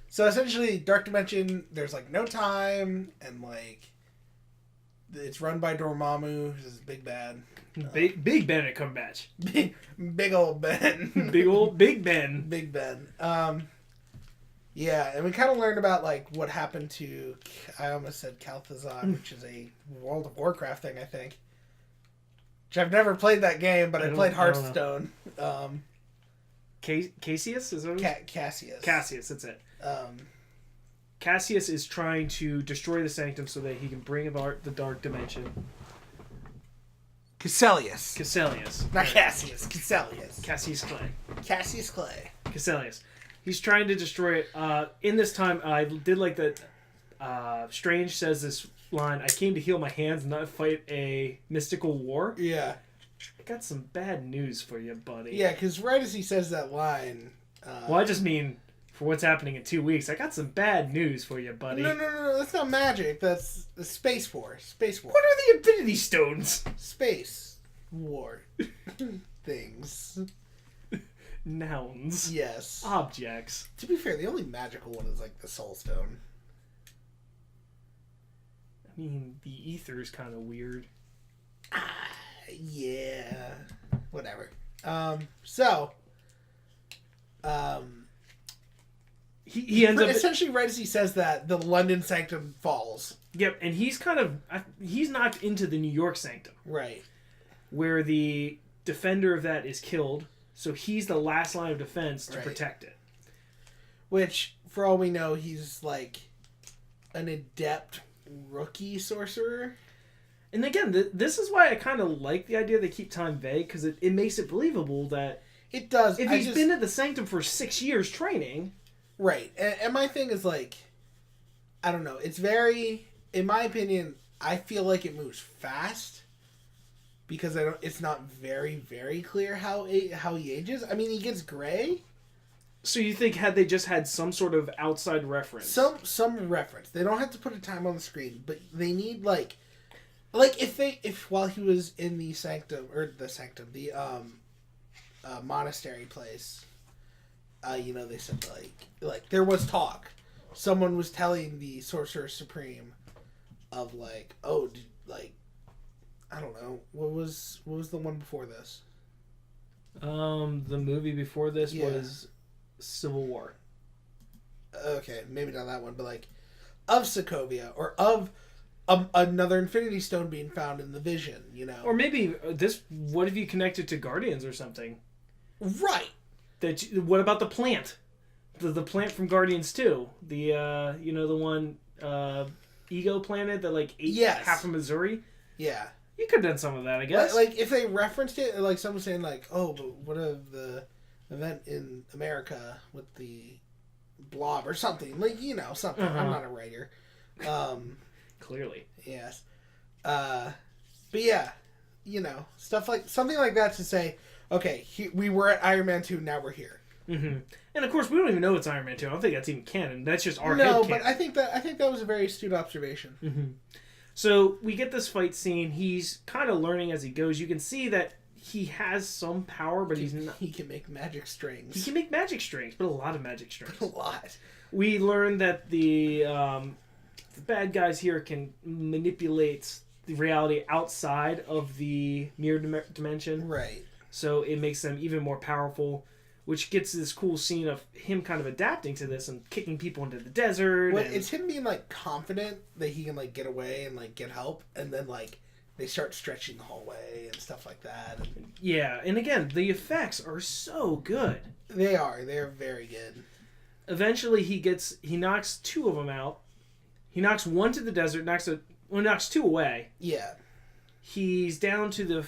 Speaker 1: So essentially, dark dimension, there's like no time, and like it's run by Dormammu, who's this big bad.
Speaker 2: Big Ben at Cumberbatch.
Speaker 1: Big old Ben.
Speaker 2: Big Ben.
Speaker 1: Big Ben. Yeah, and we kind of learned about like what happened to, I almost said Kalthazar, which is a World of Warcraft thing, I think. Which I've never played that game, but I played Hearthstone.
Speaker 2: Cassius? Is that
Speaker 1: Cassius.
Speaker 2: Cassius, that's it. Cassius is trying to destroy the Sanctum so that he can bring about the Dark Dimension.
Speaker 1: Casselius. Not Cassius. Casselius.
Speaker 2: Cassius Clay.
Speaker 1: Cassius Clay.
Speaker 2: Casselius. He's trying to destroy it. In this time, I did like that Strange says this line, I came to heal my hands, not fight a mystical war.
Speaker 1: Yeah.
Speaker 2: I got some bad news for you, buddy.
Speaker 1: Yeah, because right as he says that line...
Speaker 2: well, I just mean, for what's happening in 2 weeks, I got some bad news for you, buddy.
Speaker 1: No, that's not magic. That's the Space Force. Space War.
Speaker 2: What are the Infinity Stones?
Speaker 1: Space War. Things.
Speaker 2: Nouns.
Speaker 1: Yes.
Speaker 2: Objects.
Speaker 1: To be fair, the only magical one is like the Soul Stone.
Speaker 2: I mean, the ether is kind of weird.
Speaker 1: Yeah. Whatever.
Speaker 2: He ends up
Speaker 1: essentially right as he says that the London Sanctum falls.
Speaker 2: Yep, and he's knocked into the New York Sanctum.
Speaker 1: Right.
Speaker 2: Where the defender of that is killed, so he's the last line of defense to protect it.
Speaker 1: Which, for all we know, he's like an adept rookie sorcerer.
Speaker 2: And again, this is why I kind of like the idea they keep time vague, because it makes it believable that...
Speaker 1: It does.
Speaker 2: If he's been at the Sanctum for 6 years training...
Speaker 1: Right. And my thing is like... I don't know. It's very... In my opinion, I feel like it moves fast. Because it's not very, very clear how he ages. I mean, he gets gray.
Speaker 2: So you think had they just had some sort of outside reference?
Speaker 1: Some reference. They don't have to put a time on the screen, but they need like if while he was in the the monastery place, they said like there was talk. Someone was telling the Sorcerer Supreme of like, I don't know, what was the one before this?
Speaker 2: The movie before this was Civil War.
Speaker 1: Okay, maybe not that one, but like of Sokovia or of another Infinity Stone being found in the Vision,
Speaker 2: Or maybe this. What if you connect it to Guardians or something?
Speaker 1: Right.
Speaker 2: What about the plant? The plant from Guardians 2. The the one Ego planet that like ate half of Missouri.
Speaker 1: Yeah.
Speaker 2: You could have done some of that, I guess.
Speaker 1: Like if they referenced it, like someone saying like, "Oh, but what of the event in America with the blob or something?" Like something.
Speaker 2: Uh-huh.
Speaker 1: I'm not a writer.
Speaker 2: Clearly.
Speaker 1: Yes. But yeah, something like that to say, okay, we were at Iron Man 2, now we're here.
Speaker 2: Mm-hmm. And of course, we don't even know it's Iron Man 2. I don't think that's even canon. That's just our head
Speaker 1: No,
Speaker 2: canon.
Speaker 1: but I think that was a very astute observation.
Speaker 2: Mm-hmm. So we get this fight scene. He's kind of learning as he goes. You can see that he has some power, but he's not.
Speaker 1: He can make magic strings.
Speaker 2: He can make magic strings, but a lot of magic strings.
Speaker 1: A lot.
Speaker 2: We learn that the bad guys here can manipulate the reality outside of the mirror dimension.
Speaker 1: Right.
Speaker 2: So it makes them even more powerful, which gets this cool scene of him kind of adapting to this and kicking people into the desert.
Speaker 1: Well, it's him being like confident that he can like get away and like get help, and then like they start stretching the hallway and stuff like that.
Speaker 2: Yeah, and again, the effects are so good.
Speaker 1: They are very good.
Speaker 2: Eventually, he knocks two of them out. He knocks one to the desert, knocks two away.
Speaker 1: Yeah.
Speaker 2: He's down to the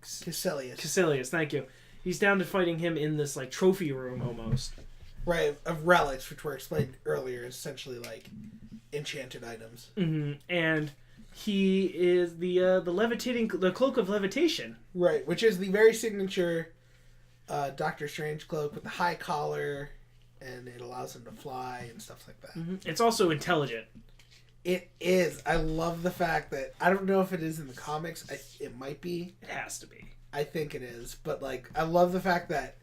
Speaker 1: Casselius,
Speaker 2: thank you. He's down to fighting him in this like trophy room almost.
Speaker 1: Right, of relics, which were explained earlier, essentially like enchanted items.
Speaker 2: Mm-hmm. And He is the cloak of levitation.
Speaker 1: Right, which is the very signature Doctor Strange cloak with the high collar, and it allows him to fly and stuff like that.
Speaker 2: Mm-hmm. It's also intelligent.
Speaker 1: It is. I love the fact that, I don't know if it is in the comics. It might be.
Speaker 2: It has to be.
Speaker 1: I think it is. But, like, I love the fact that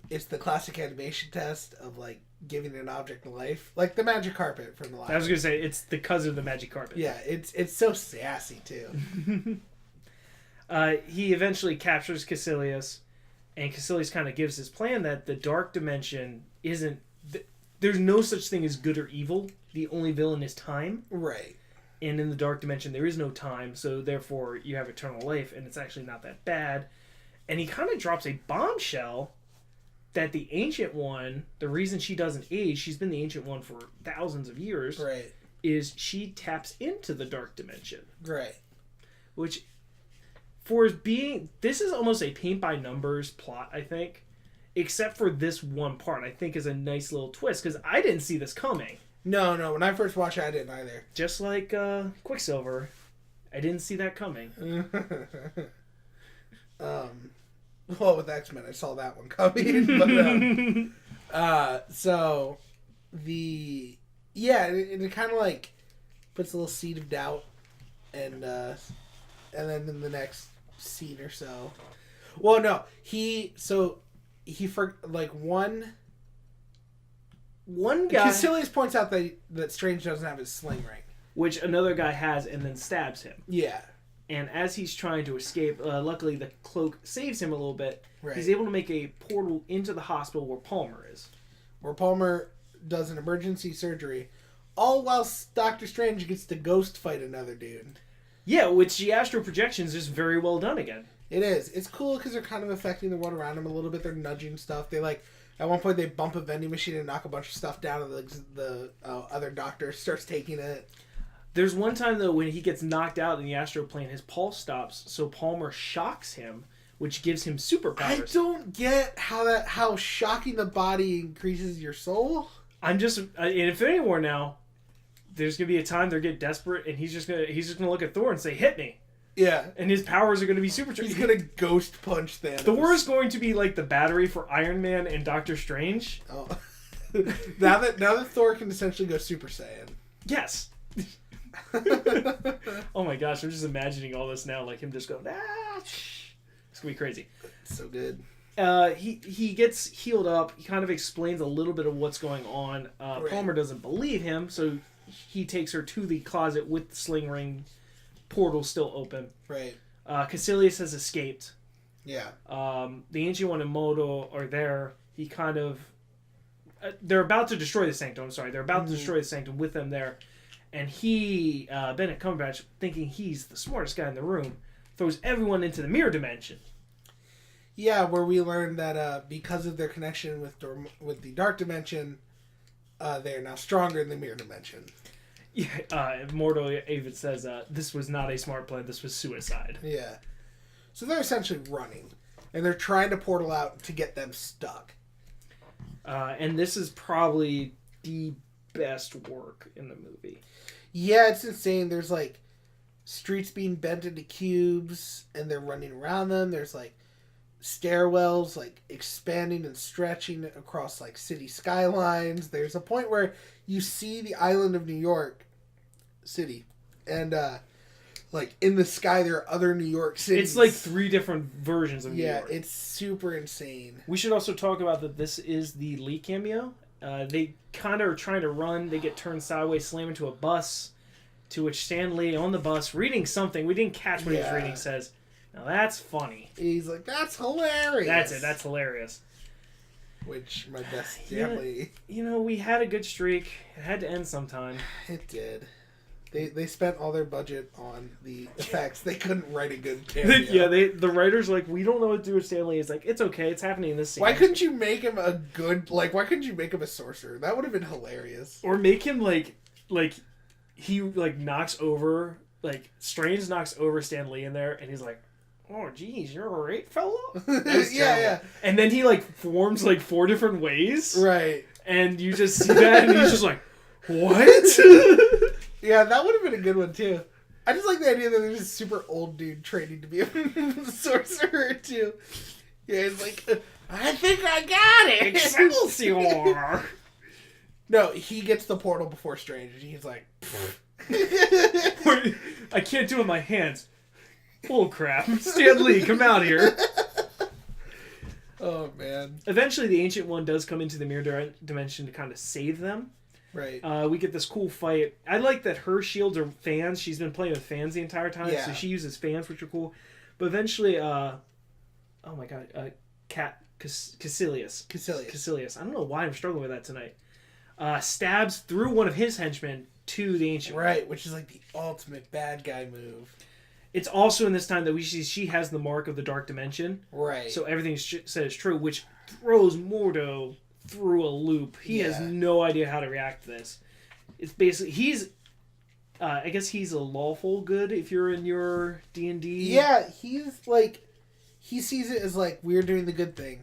Speaker 1: it's the classic animation test of, like, giving an object life. Like the magic carpet from the last.
Speaker 2: I was going to say, it's the cousin of the magic carpet.
Speaker 1: Yeah, it's so sassy, too.
Speaker 2: He eventually captures Caecilius, and Caecilius kind of gives his plan that the dark dimension isn't... There's no such thing as good or evil. The only villain is time.
Speaker 1: Right.
Speaker 2: And in the dark dimension, there is no time, so therefore you have eternal life, and it's actually not that bad. And he kind of drops a bombshell that the Ancient One, the reason she doesn't age, she's been the Ancient One for thousands of years,
Speaker 1: Right.
Speaker 2: is she taps into the dark dimension.
Speaker 1: Right.
Speaker 2: Which, this is almost a paint-by-numbers plot, I think. Except for this one part, I think is a nice little twist, because I didn't see this coming.
Speaker 1: No. When I first watched it, I didn't either.
Speaker 2: Just like Quicksilver, I didn't see that coming.
Speaker 1: Well, with X-Men, I saw that one coming. But, so, it kind of, like, puts a little seed of doubt, and then in the next scene or so... Well, no, one guy... Caecilius points out that Strange doesn't have his sling ring.
Speaker 2: Which another guy has and then stabs him.
Speaker 1: Yeah.
Speaker 2: And as he's trying to escape, luckily the cloak saves him a little bit.
Speaker 1: Right.
Speaker 2: He's able to make a portal into the hospital where Palmer is.
Speaker 1: Where Palmer does an emergency surgery. All while Doctor Strange gets to ghost fight another dude.
Speaker 2: Yeah, which the astral projections is very well done again.
Speaker 1: It is. It's cool because they're kind of affecting the world around them a little bit. They're nudging stuff. They, like, at one point they bump a vending machine and knock a bunch of stuff down, and the other doctor starts taking it.
Speaker 2: There's one time, though, when he gets knocked out in the astral plane, his pulse stops, so Palmer shocks him, which gives him superpowers.
Speaker 1: I don't get how shocking the body increases your soul.
Speaker 2: I'm just in Infinity War now. There's gonna be a time they're getting desperate, and he's just gonna look at Thor and say, "Hit me."
Speaker 1: Yeah,
Speaker 2: and his powers are gonna be supercharged.
Speaker 1: He's gonna ghost punch Thanos.
Speaker 2: Thor is going to be like the battery for Iron Man and Doctor Strange.
Speaker 1: Oh, now that Thor can essentially go Super Saiyan.
Speaker 2: Yes. Oh my gosh, I'm just imagining all this now, like him just going, It's gonna be crazy.
Speaker 1: So good.
Speaker 2: He gets healed up. He kind of explains a little bit of what's going on.
Speaker 1: Right.
Speaker 2: Palmer doesn't believe him, so he takes her to the closet with the sling ring. Portal still open.
Speaker 1: Right.
Speaker 2: Caecilius has escaped.
Speaker 1: Yeah.
Speaker 2: The Ancient One and Modo are there. He kind of... they're about to destroy the Sanctum. I'm sorry. They're about to destroy the Sanctum with them there. And he, Benedict Cumberbatch, thinking he's the smartest guy in the room, throws everyone into the mirror dimension.
Speaker 1: Yeah, where we learned that because of their connection with the dark dimension, they are now stronger in the mirror dimension.
Speaker 2: Yeah, Mordo even says, this was not a smart plan, this was suicide.
Speaker 1: Yeah. So they're essentially running, and they're trying to portal out to get them stuck.
Speaker 2: And this is probably the best work in the movie.
Speaker 1: Yeah, it's insane. There's, like, streets being bent into cubes, and they're running around them. There's, like, stairwells, like, expanding and stretching across, like, city skylines. There's a point where you see the island of New York City, and, like, in the sky there are other New York cities.
Speaker 2: It's like 3 different versions of New York.
Speaker 1: Yeah, it's super insane.
Speaker 2: We should also talk about that this is the Lee cameo. They kind of are trying to run. They get turned sideways, slam into a bus, to which Stan Lee on the bus, reading something, we didn't catch what he was reading, says, "Now that's funny."
Speaker 1: He's like, "That's hilarious."
Speaker 2: That's it. That's hilarious.
Speaker 1: Which, my best family...
Speaker 2: we had a good streak. It had to end sometime.
Speaker 1: It did. They spent all their budget on the effects. They couldn't write a good cameo.
Speaker 2: Yeah, the writers were like, we don't know what to do with Stanley. It's like, it's okay. It's happening in this scene.
Speaker 1: Why couldn't you make him a good... Like, why couldn't you make him a sorcerer? That would have been hilarious.
Speaker 2: Or make him, like he, like, knocks over... Like, Strange knocks over Stan Lee in there, and he's like, "Oh, geez, you're a great fella?"
Speaker 1: Yeah.
Speaker 2: And then he, like, forms, like, 4 different ways.
Speaker 1: Right.
Speaker 2: And you just see that, and he's just like, what?
Speaker 1: Yeah, that would have been a good one, too. I just like the idea that there's this super old dude training to be a sorcerer too. Yeah, he's like, I think I got it.
Speaker 2: Excelsior!
Speaker 1: No, he gets the portal before Strange, and he's like,
Speaker 2: I can't do it with my hands. Bull crap. Stan Lee, come out here.
Speaker 1: Oh, man.
Speaker 2: Eventually, the Ancient One does come into the mirror dimension to kind of save them.
Speaker 1: Right.
Speaker 2: We get this cool fight. I like that her shields are fans. She's been playing with fans the entire time, so she uses fans, which are cool. But eventually, oh my god, Caecilius. I don't know why I'm struggling with that tonight. Stabs through one of his henchmen to the Ancient One.
Speaker 1: Right, which is like the ultimate bad guy move.
Speaker 2: It's also in this time that we see she has the mark of the Dark Dimension.
Speaker 1: Right.
Speaker 2: So everything said is true, which throws Mordo through a loop. He has no idea how to react to this. It's basically I guess he's a lawful good if you're in your D&D.
Speaker 1: Yeah, he's like, he sees it as like we're doing the good thing,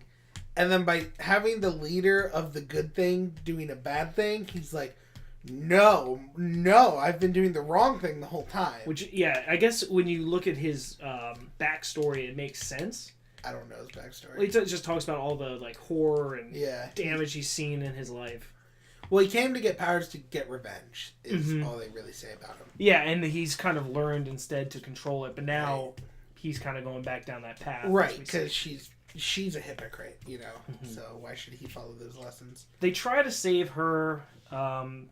Speaker 1: and then by having the leader of the good thing doing a bad thing, he's like, no, I've been doing the wrong thing the whole time.
Speaker 2: Which, yeah, I guess when you look at his backstory, it makes sense.
Speaker 1: I don't know his backstory.
Speaker 2: Well, he just talks about all the like horror and damage he's seen in his life.
Speaker 1: Well, he came to get powers to get revenge, is all they really say about him.
Speaker 2: Yeah, and he's kind of learned instead to control it, but now he's kind of going back down that path.
Speaker 1: Right, because she's a hypocrite, you know, so why should he follow those lessons?
Speaker 2: They try to save her, and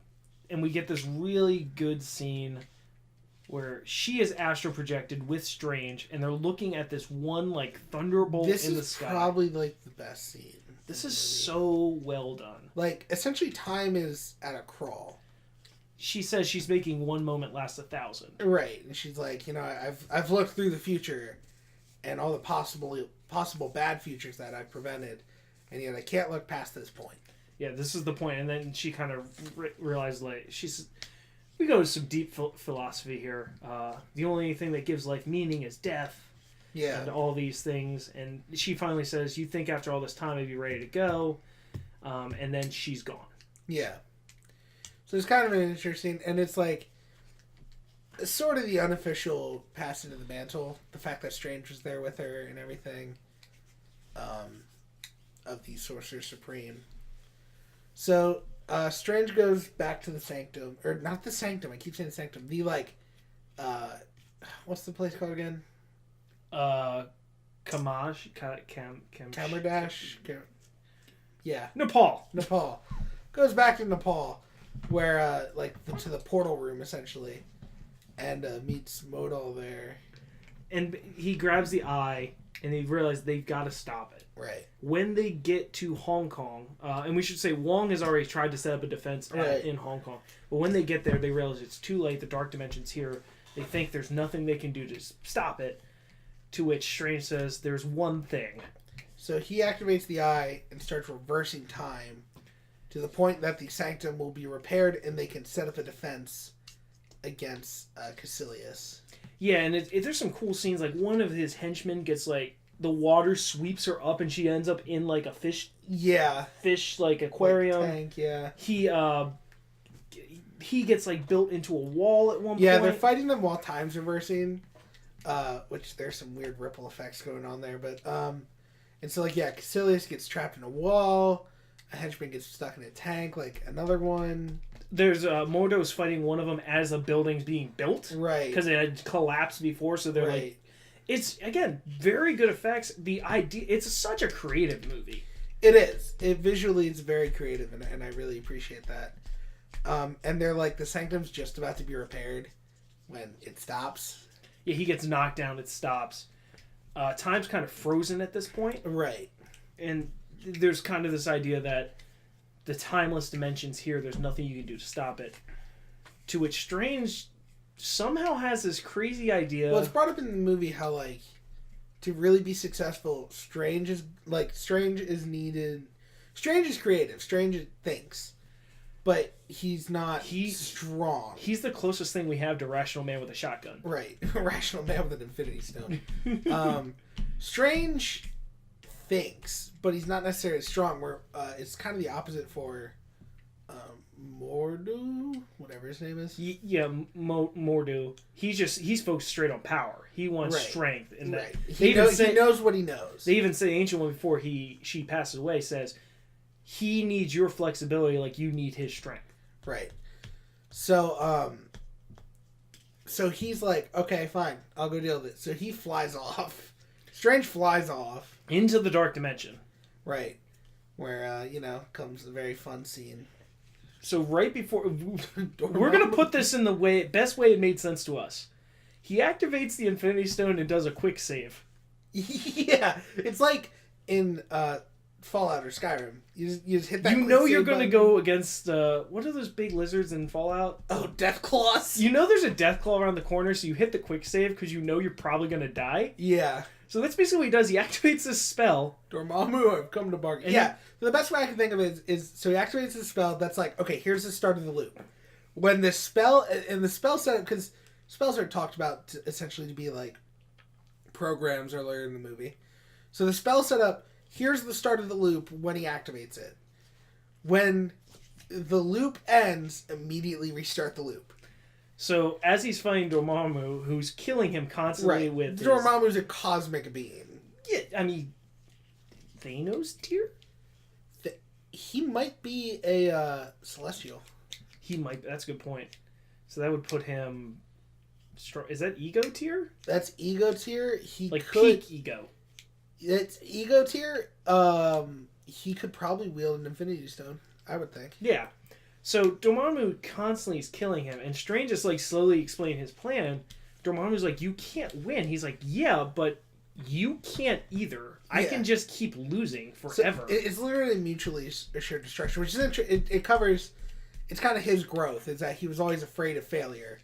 Speaker 2: we get this really good scene where she is astral projected with Strange, and they're looking at this one like thunderbolt in the sky.
Speaker 1: This is probably like the best scene.
Speaker 2: This is so well done.
Speaker 1: Like, essentially, time is at a crawl.
Speaker 2: She says she's making one moment last 1,000.
Speaker 1: Right, and she's like, you know, I've looked through the future, and all the possible bad futures that I've prevented, and yet I can't look past this point.
Speaker 2: Yeah, this is the point, and then she kind of realized, like, we go to some deep philosophy here. The only thing that gives life meaning is death.
Speaker 1: Yeah.
Speaker 2: And all these things. And she finally says, you think after all this time I'd be ready to go. And then she's gone.
Speaker 1: Yeah. So it's kind of an interesting, and it's like sort of the unofficial passing of the mantle. The fact that Strange was there with her and everything. Of the Sorcerer Supreme. So Strange goes back to the Sanctum. Or not the Sanctum, I keep saying the Sanctum. The like, what's the place called again?
Speaker 2: Kamaj,
Speaker 1: Kamardash? Yeah.
Speaker 2: Nepal.
Speaker 1: Goes back to Nepal, where, to the portal room, essentially, and meets Modal there.
Speaker 2: And he grabs the eye, and they realize they've got to stop it.
Speaker 1: Right.
Speaker 2: When they get to Hong Kong, and we should say Wong has already tried to set up a defense in Hong Kong, but when they get there, they realize it's too late, the Dark Dimension's here, they think there's nothing they can do to stop it. To which Strange says, there's one thing.
Speaker 1: So he activates the eye and starts reversing time to the point that the Sanctum will be repaired and they can set up a defense against Caecilius.
Speaker 2: Yeah, and there's some cool scenes. Like, one of his henchmen gets, like, the water sweeps her up and she ends up in, like, a fish...
Speaker 1: Yeah.
Speaker 2: Fish, like, aquarium.
Speaker 1: Like tank, yeah.
Speaker 2: He gets, like, built into a wall at one point.
Speaker 1: Yeah, they're fighting them while time's reversing. Which there's some weird ripple effects going on there, but and so Caecilius gets trapped in a wall, a henchman gets stuck in a tank, like another one.
Speaker 2: There's Mordo's fighting one of them as a building's being built,
Speaker 1: right?
Speaker 2: Because it had collapsed before, so they're like, it's again very good effects. The idea, it's such a creative movie.
Speaker 1: It is. Visually, it's very creative, and I really appreciate that. And they're like, the Sanctum's just about to be repaired when it stops.
Speaker 2: Yeah, he gets knocked down, it stops. Time's kind of frozen at this point.
Speaker 1: Right.
Speaker 2: And there's kind of this idea that the timeless dimension's here, there's nothing you can do to stop it. To which Strange somehow has this crazy idea...
Speaker 1: Well, it's brought up in the movie how, like, to really be successful, Strange is needed... Strange is creative. Strange thinks. But he's not strong.
Speaker 2: He's the closest thing we have to Rational Man with a shotgun.
Speaker 1: Right. Rational Man with an Infinity Stone. Strange thinks, but he's not necessarily strong. Where it's kind of the opposite for Mordu, whatever his name is.
Speaker 2: Yeah, Mordu. He's focused straight on power. He wants strength, and that
Speaker 1: he knows what he knows.
Speaker 2: They even say the Ancient One before she passes away says he needs your flexibility like you need his strength.
Speaker 1: Right. So so he's like, okay, fine, I'll go deal with it. So he flies off. Strange flies off
Speaker 2: into the dark dimension.
Speaker 1: Right. Where comes a very fun scene.
Speaker 2: So right before we're gonna put this in the best way it made sense to us. He activates the Infinity Stone and does a quick save.
Speaker 1: Yeah, it's like in Fallout or Skyrim. You just hit that.
Speaker 2: You're gonna go against what are those big lizards in Fallout?
Speaker 1: Oh, death claws.
Speaker 2: There's a death claw around the corner, so you hit the quick save because you're probably gonna die.
Speaker 1: Yeah.
Speaker 2: So that's basically what he does. He activates this spell.
Speaker 1: Dormammu, I've come to bargain. Yeah. So the best way I can think of it is so he activates the spell. That's like, okay, here's the start of the loop. When the spell setup, because spells are talked about essentially to be like programs earlier in the movie. So the spell setup, here's the start of the loop when he activates it. When the loop ends, immediately restart the loop.
Speaker 2: So as he's fighting Dormammu, who's killing him constantly with
Speaker 1: Dormammu's a cosmic being.
Speaker 2: Yeah, I mean, Thanos tier?
Speaker 1: He might be a celestial.
Speaker 2: He might. That's a good point. So that would put him. Is that ego tier?
Speaker 1: That's ego tier. He
Speaker 2: like
Speaker 1: could,
Speaker 2: peak ego.
Speaker 1: It's ego tier. He could probably wield an Infinity Stone, I would think.
Speaker 2: Yeah. So Dormammu constantly is killing him, and Strange is like slowly explaining his plan. Dormammu's like, "You can't win." He's like, "Yeah, but you can't either. I can just keep losing forever."
Speaker 1: So it's literally mutually assured destruction, which is it covers. It's kind of his growth. Is that he was always afraid of failure,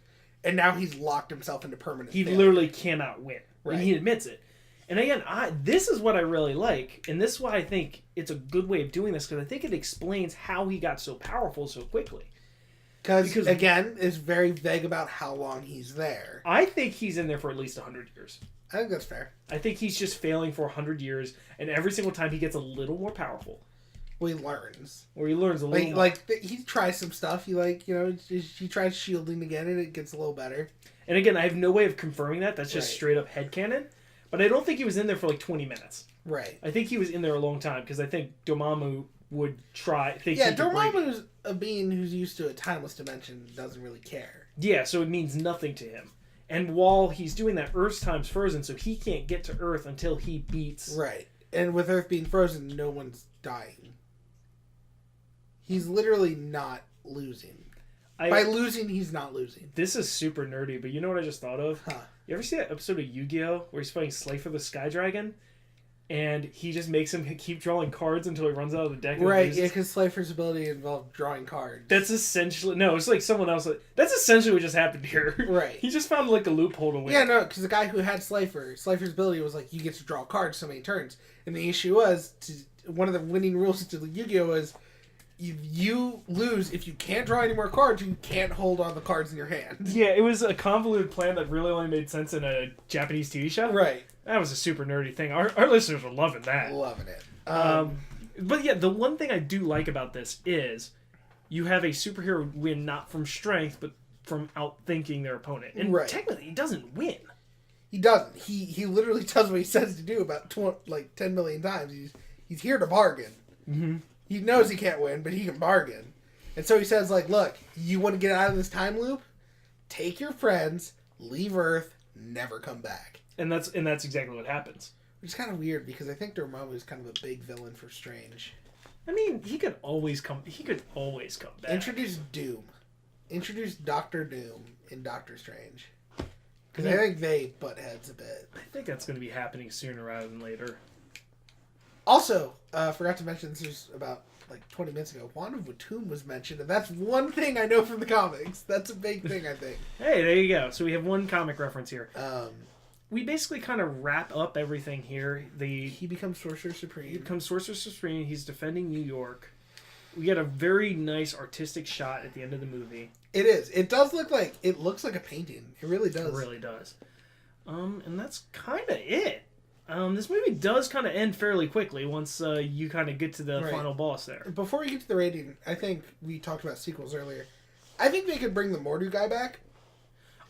Speaker 1: and now he's locked himself into permanent.
Speaker 2: He
Speaker 1: failure.
Speaker 2: Literally cannot win,
Speaker 1: right?
Speaker 2: And he admits it. And again, this is what I really like, and this is why I think it's a good way of doing this, because I think it explains how he got so powerful so quickly.
Speaker 1: Because again, it's very vague about how long he's there.
Speaker 2: I think he's in there for at least 100 years.
Speaker 1: I think that's fair.
Speaker 2: I think he's just failing for 100 years, and every single time he gets a little more powerful.
Speaker 1: Well, he learns.
Speaker 2: Or he learns a little more.
Speaker 1: Like, he tries some stuff. He tries shielding again, and it gets a little better.
Speaker 2: And again, I have no way of confirming that. That's just straight up headcanon. But I don't think he was in there for like 20 minutes.
Speaker 1: Right.
Speaker 2: I think he was in there a long time, because I think Dormammu would try...
Speaker 1: Dormammu's a being who's used to a timeless dimension, doesn't really care.
Speaker 2: Yeah, so it means nothing to him. And while he's doing that, Earth's time's frozen, so he can't get to Earth until he beats...
Speaker 1: Right. And with Earth being frozen, no one's dying. He's literally not losing. By losing, he's not losing.
Speaker 2: This is super nerdy, but you know what I just thought of?
Speaker 1: Huh.
Speaker 2: You ever see that episode of Yu-Gi-Oh! Where he's fighting Slifer the Sky Dragon? And he just makes him keep drawing cards until he runs out of the deck.
Speaker 1: Right, yeah, because Slifer's ability involved drawing cards.
Speaker 2: That's essentially... No, it's like someone else... That's essentially what just happened here.
Speaker 1: Right.
Speaker 2: He just found like a loophole to win.
Speaker 1: Yeah, no, because the guy who had Slifer's ability was like, you get to draw cards so many turns. And the issue was, one of the winning rules to Yu-Gi-Oh! Was, you lose if you can't draw any more cards, you can't hold on the cards in your hand.
Speaker 2: Yeah, it was a convoluted plan that really only made sense in a Japanese TV show.
Speaker 1: Right.
Speaker 2: That was a super nerdy thing. Our listeners were loving that.
Speaker 1: Loving it.
Speaker 2: But yeah, the one thing I do like about this is you have a superhero win not from strength, but from outthinking their opponent. And technically, he doesn't win.
Speaker 1: He doesn't. He literally does what he says to do about 10 million times. He's here to bargain.
Speaker 2: Mm-hmm.
Speaker 1: He knows he can't win, but he can bargain. And so he says, like, look, you want to get out of this time loop? Take your friends, leave Earth, never come back.
Speaker 2: And that's exactly what happens.
Speaker 1: Which is kind of weird, because I think Dormammu is kind of a big villain for Strange.
Speaker 2: I mean, he could always come back.
Speaker 1: Introduce Doom. Introduce Dr. Doom in Doctor Strange. Because I think they butt heads a bit.
Speaker 2: I think that's going to be happening sooner rather than later.
Speaker 1: Also, forgot to mention, this was about 20 minutes ago, Wand of Watum was mentioned, and that's one thing I know from the comics. That's a big thing, I think.
Speaker 2: Hey, there you go. So we have one comic reference here. We basically kind of wrap up everything here.
Speaker 1: He becomes Sorcerer Supreme.
Speaker 2: He becomes Sorcerer Supreme. He's defending New York. We get a very nice artistic shot at the end of the movie.
Speaker 1: It is. It looks like a painting. It really does.
Speaker 2: It really does. And that's kind of it. This movie does kind of end fairly quickly once you kind of get to the final boss there.
Speaker 1: Before we get to the rating, I think we talked about sequels earlier. I think they could bring the Mordu guy back.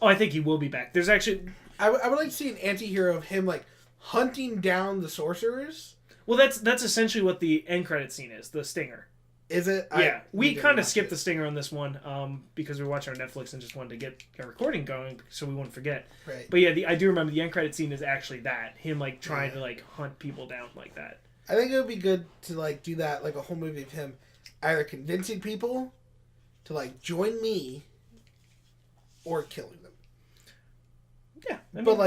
Speaker 2: Oh, I think he will be back. There's actually...
Speaker 1: I would like to see an anti-hero of him, like, hunting down the sorcerers.
Speaker 2: Well, that's essentially what the end credit scene is, the stinger.
Speaker 1: Is it?
Speaker 2: Yeah, we kind of skipped the stinger on this one because we were watching on Netflix and just wanted to get a recording going so we wouldn't forget.
Speaker 1: Right.
Speaker 2: But yeah, I do remember the end credit scene is actually that. Him, like, trying to, like, hunt people down like that.
Speaker 1: I think it would be good to, like, do that, like, a whole movie of him either convincing people to, like, join me or killing them.
Speaker 2: Yeah. I mean,
Speaker 1: But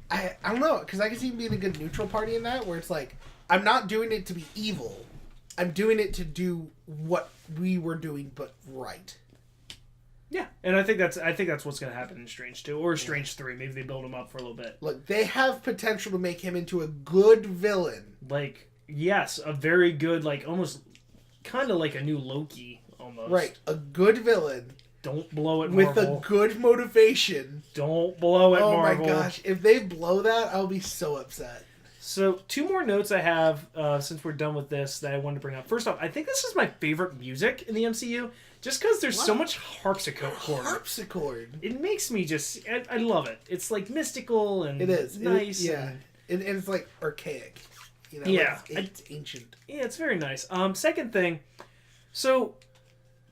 Speaker 1: I don't know, because I can see him being a good neutral party in that, where it's like, I'm not doing it to be evil. I'm doing it to do what we were doing, but right.
Speaker 2: Yeah, and I think that's what's going to happen in Strange 2 or Strange 3. Maybe they build him up for a little bit.
Speaker 1: Look, they have potential to make him into a good villain.
Speaker 2: Like, yes, a very good, like, almost kind of like a new Loki, almost.
Speaker 1: Right, a good villain.
Speaker 2: Don't blow it,
Speaker 1: with
Speaker 2: Marvel.
Speaker 1: a good motivation.
Speaker 2: Don't blow it, Marvel.
Speaker 1: Oh my gosh, if they blow that, I'll be so upset.
Speaker 2: So, 2 more notes I have, since we're done with this, that I wanted to bring up. First off, I think this is my favorite music in the MCU, just because there's so much harpsichord.
Speaker 1: Harpsichord.
Speaker 2: It makes me just... I love it. It's, like, mystical and
Speaker 1: it is.
Speaker 2: nice.
Speaker 1: And it's, like, archaic. You know,
Speaker 2: yeah.
Speaker 1: It's ancient.
Speaker 2: Yeah, it's very nice. Second thing, so,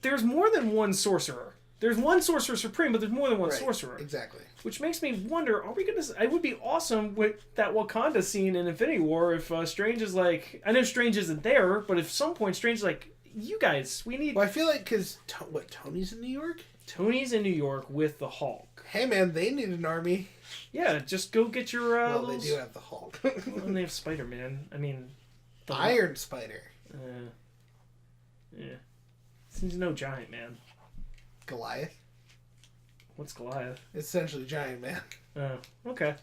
Speaker 2: there's more than one sorcerer. There's one Sorcerer Supreme, but there's more than one sorcerer.
Speaker 1: Exactly.
Speaker 2: Which makes me wonder, are we going to... It would be awesome with that Wakanda scene in Infinity War if Strange is like... I know Strange isn't there, but if at some point Strange is like, you guys, we need...
Speaker 1: Well, I feel like because... Tony's in New York?
Speaker 2: Tony's in New York with the Hulk.
Speaker 1: Hey, man, they need an army.
Speaker 2: Yeah, just go get your...
Speaker 1: well, they do have the Hulk.
Speaker 2: And they have Spider-Man. I mean...
Speaker 1: The Iron Spider.
Speaker 2: Yeah. Seems no giant, man.
Speaker 1: Goliath.
Speaker 2: What's Goliath?
Speaker 1: Essentially Giant Man.
Speaker 2: Oh, okay.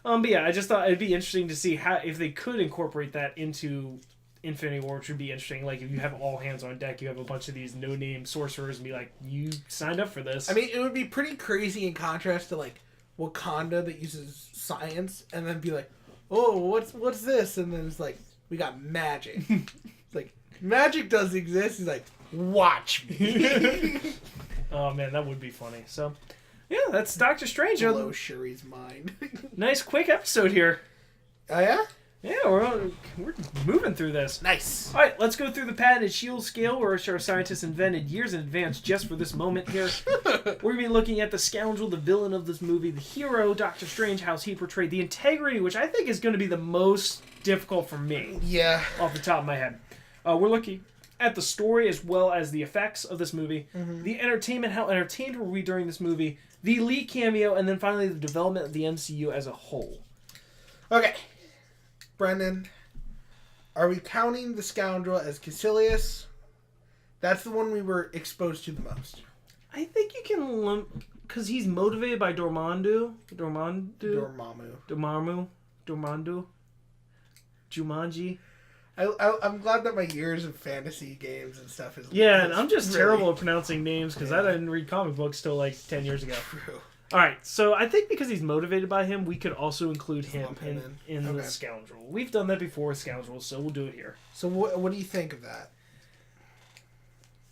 Speaker 2: But yeah, I just thought it'd be interesting to see how if they could incorporate that into Infinity War, which would be interesting. Like if you have all hands on deck, you have a bunch of these no-name sorcerers, and be like, you signed up for this.
Speaker 1: I mean, it would be pretty crazy in contrast to like Wakanda that uses science, and then be like, oh, what's this? And then it's like, we got magic. It's like, magic does exist. He's like, watch me.
Speaker 2: Oh man, that would be funny. So, yeah, that's Doctor Strange.
Speaker 1: Blow Shuri's mind.
Speaker 2: Nice quick episode here.
Speaker 1: Oh yeah?
Speaker 2: Yeah, we're moving through this.
Speaker 1: Nice.
Speaker 2: All right, let's go through the patented shield scale, which our scientists invented years in advance just for this moment here. We're going to be looking at the scoundrel, the villain of this movie, the hero, Doctor Strange, how he portrayed the integrity, which I think is going to be the most difficult for me.
Speaker 1: Yeah.
Speaker 2: Off the top of my head. We're looking at the story as well as the effects of this movie, the entertainment, how entertained were we during this movie, the lead cameo, and then finally the development of the MCU as a whole.
Speaker 1: Okay. Brendon, are we counting the scoundrel as Caecilius? That's the one we were exposed to the most.
Speaker 2: I think you can lump... Because he's motivated by Dormammu. Jumanji.
Speaker 1: I'm glad that my years of fantasy games and stuff is...
Speaker 2: Yeah, and I'm just terrible at pronouncing names because I didn't read comic books till like 10 years ago.
Speaker 1: True.
Speaker 2: Alright, so I think because he's motivated by him, we could also include him in
Speaker 1: okay.
Speaker 2: the Scoundrel. We've done that before with Scoundrels, so we'll do it here.
Speaker 1: So what do you think of that?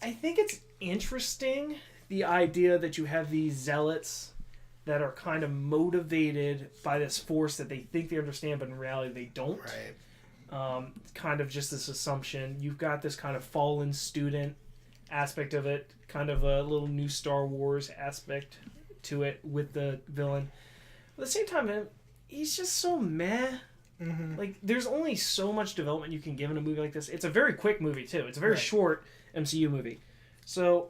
Speaker 2: I think it's interesting, the idea that you have these zealots that are kind of motivated by this force that they think they understand, but in reality they don't.
Speaker 1: Right.
Speaker 2: Kind of just this assumption. You've got this kind of fallen student aspect of it, kind of a little new Star Wars aspect to it with the villain. At the same time, he's just so meh.
Speaker 1: Mm-hmm.
Speaker 2: Like, there's only so much development you can give in a movie like this. It's a very quick movie, too. It's a very short MCU movie. So,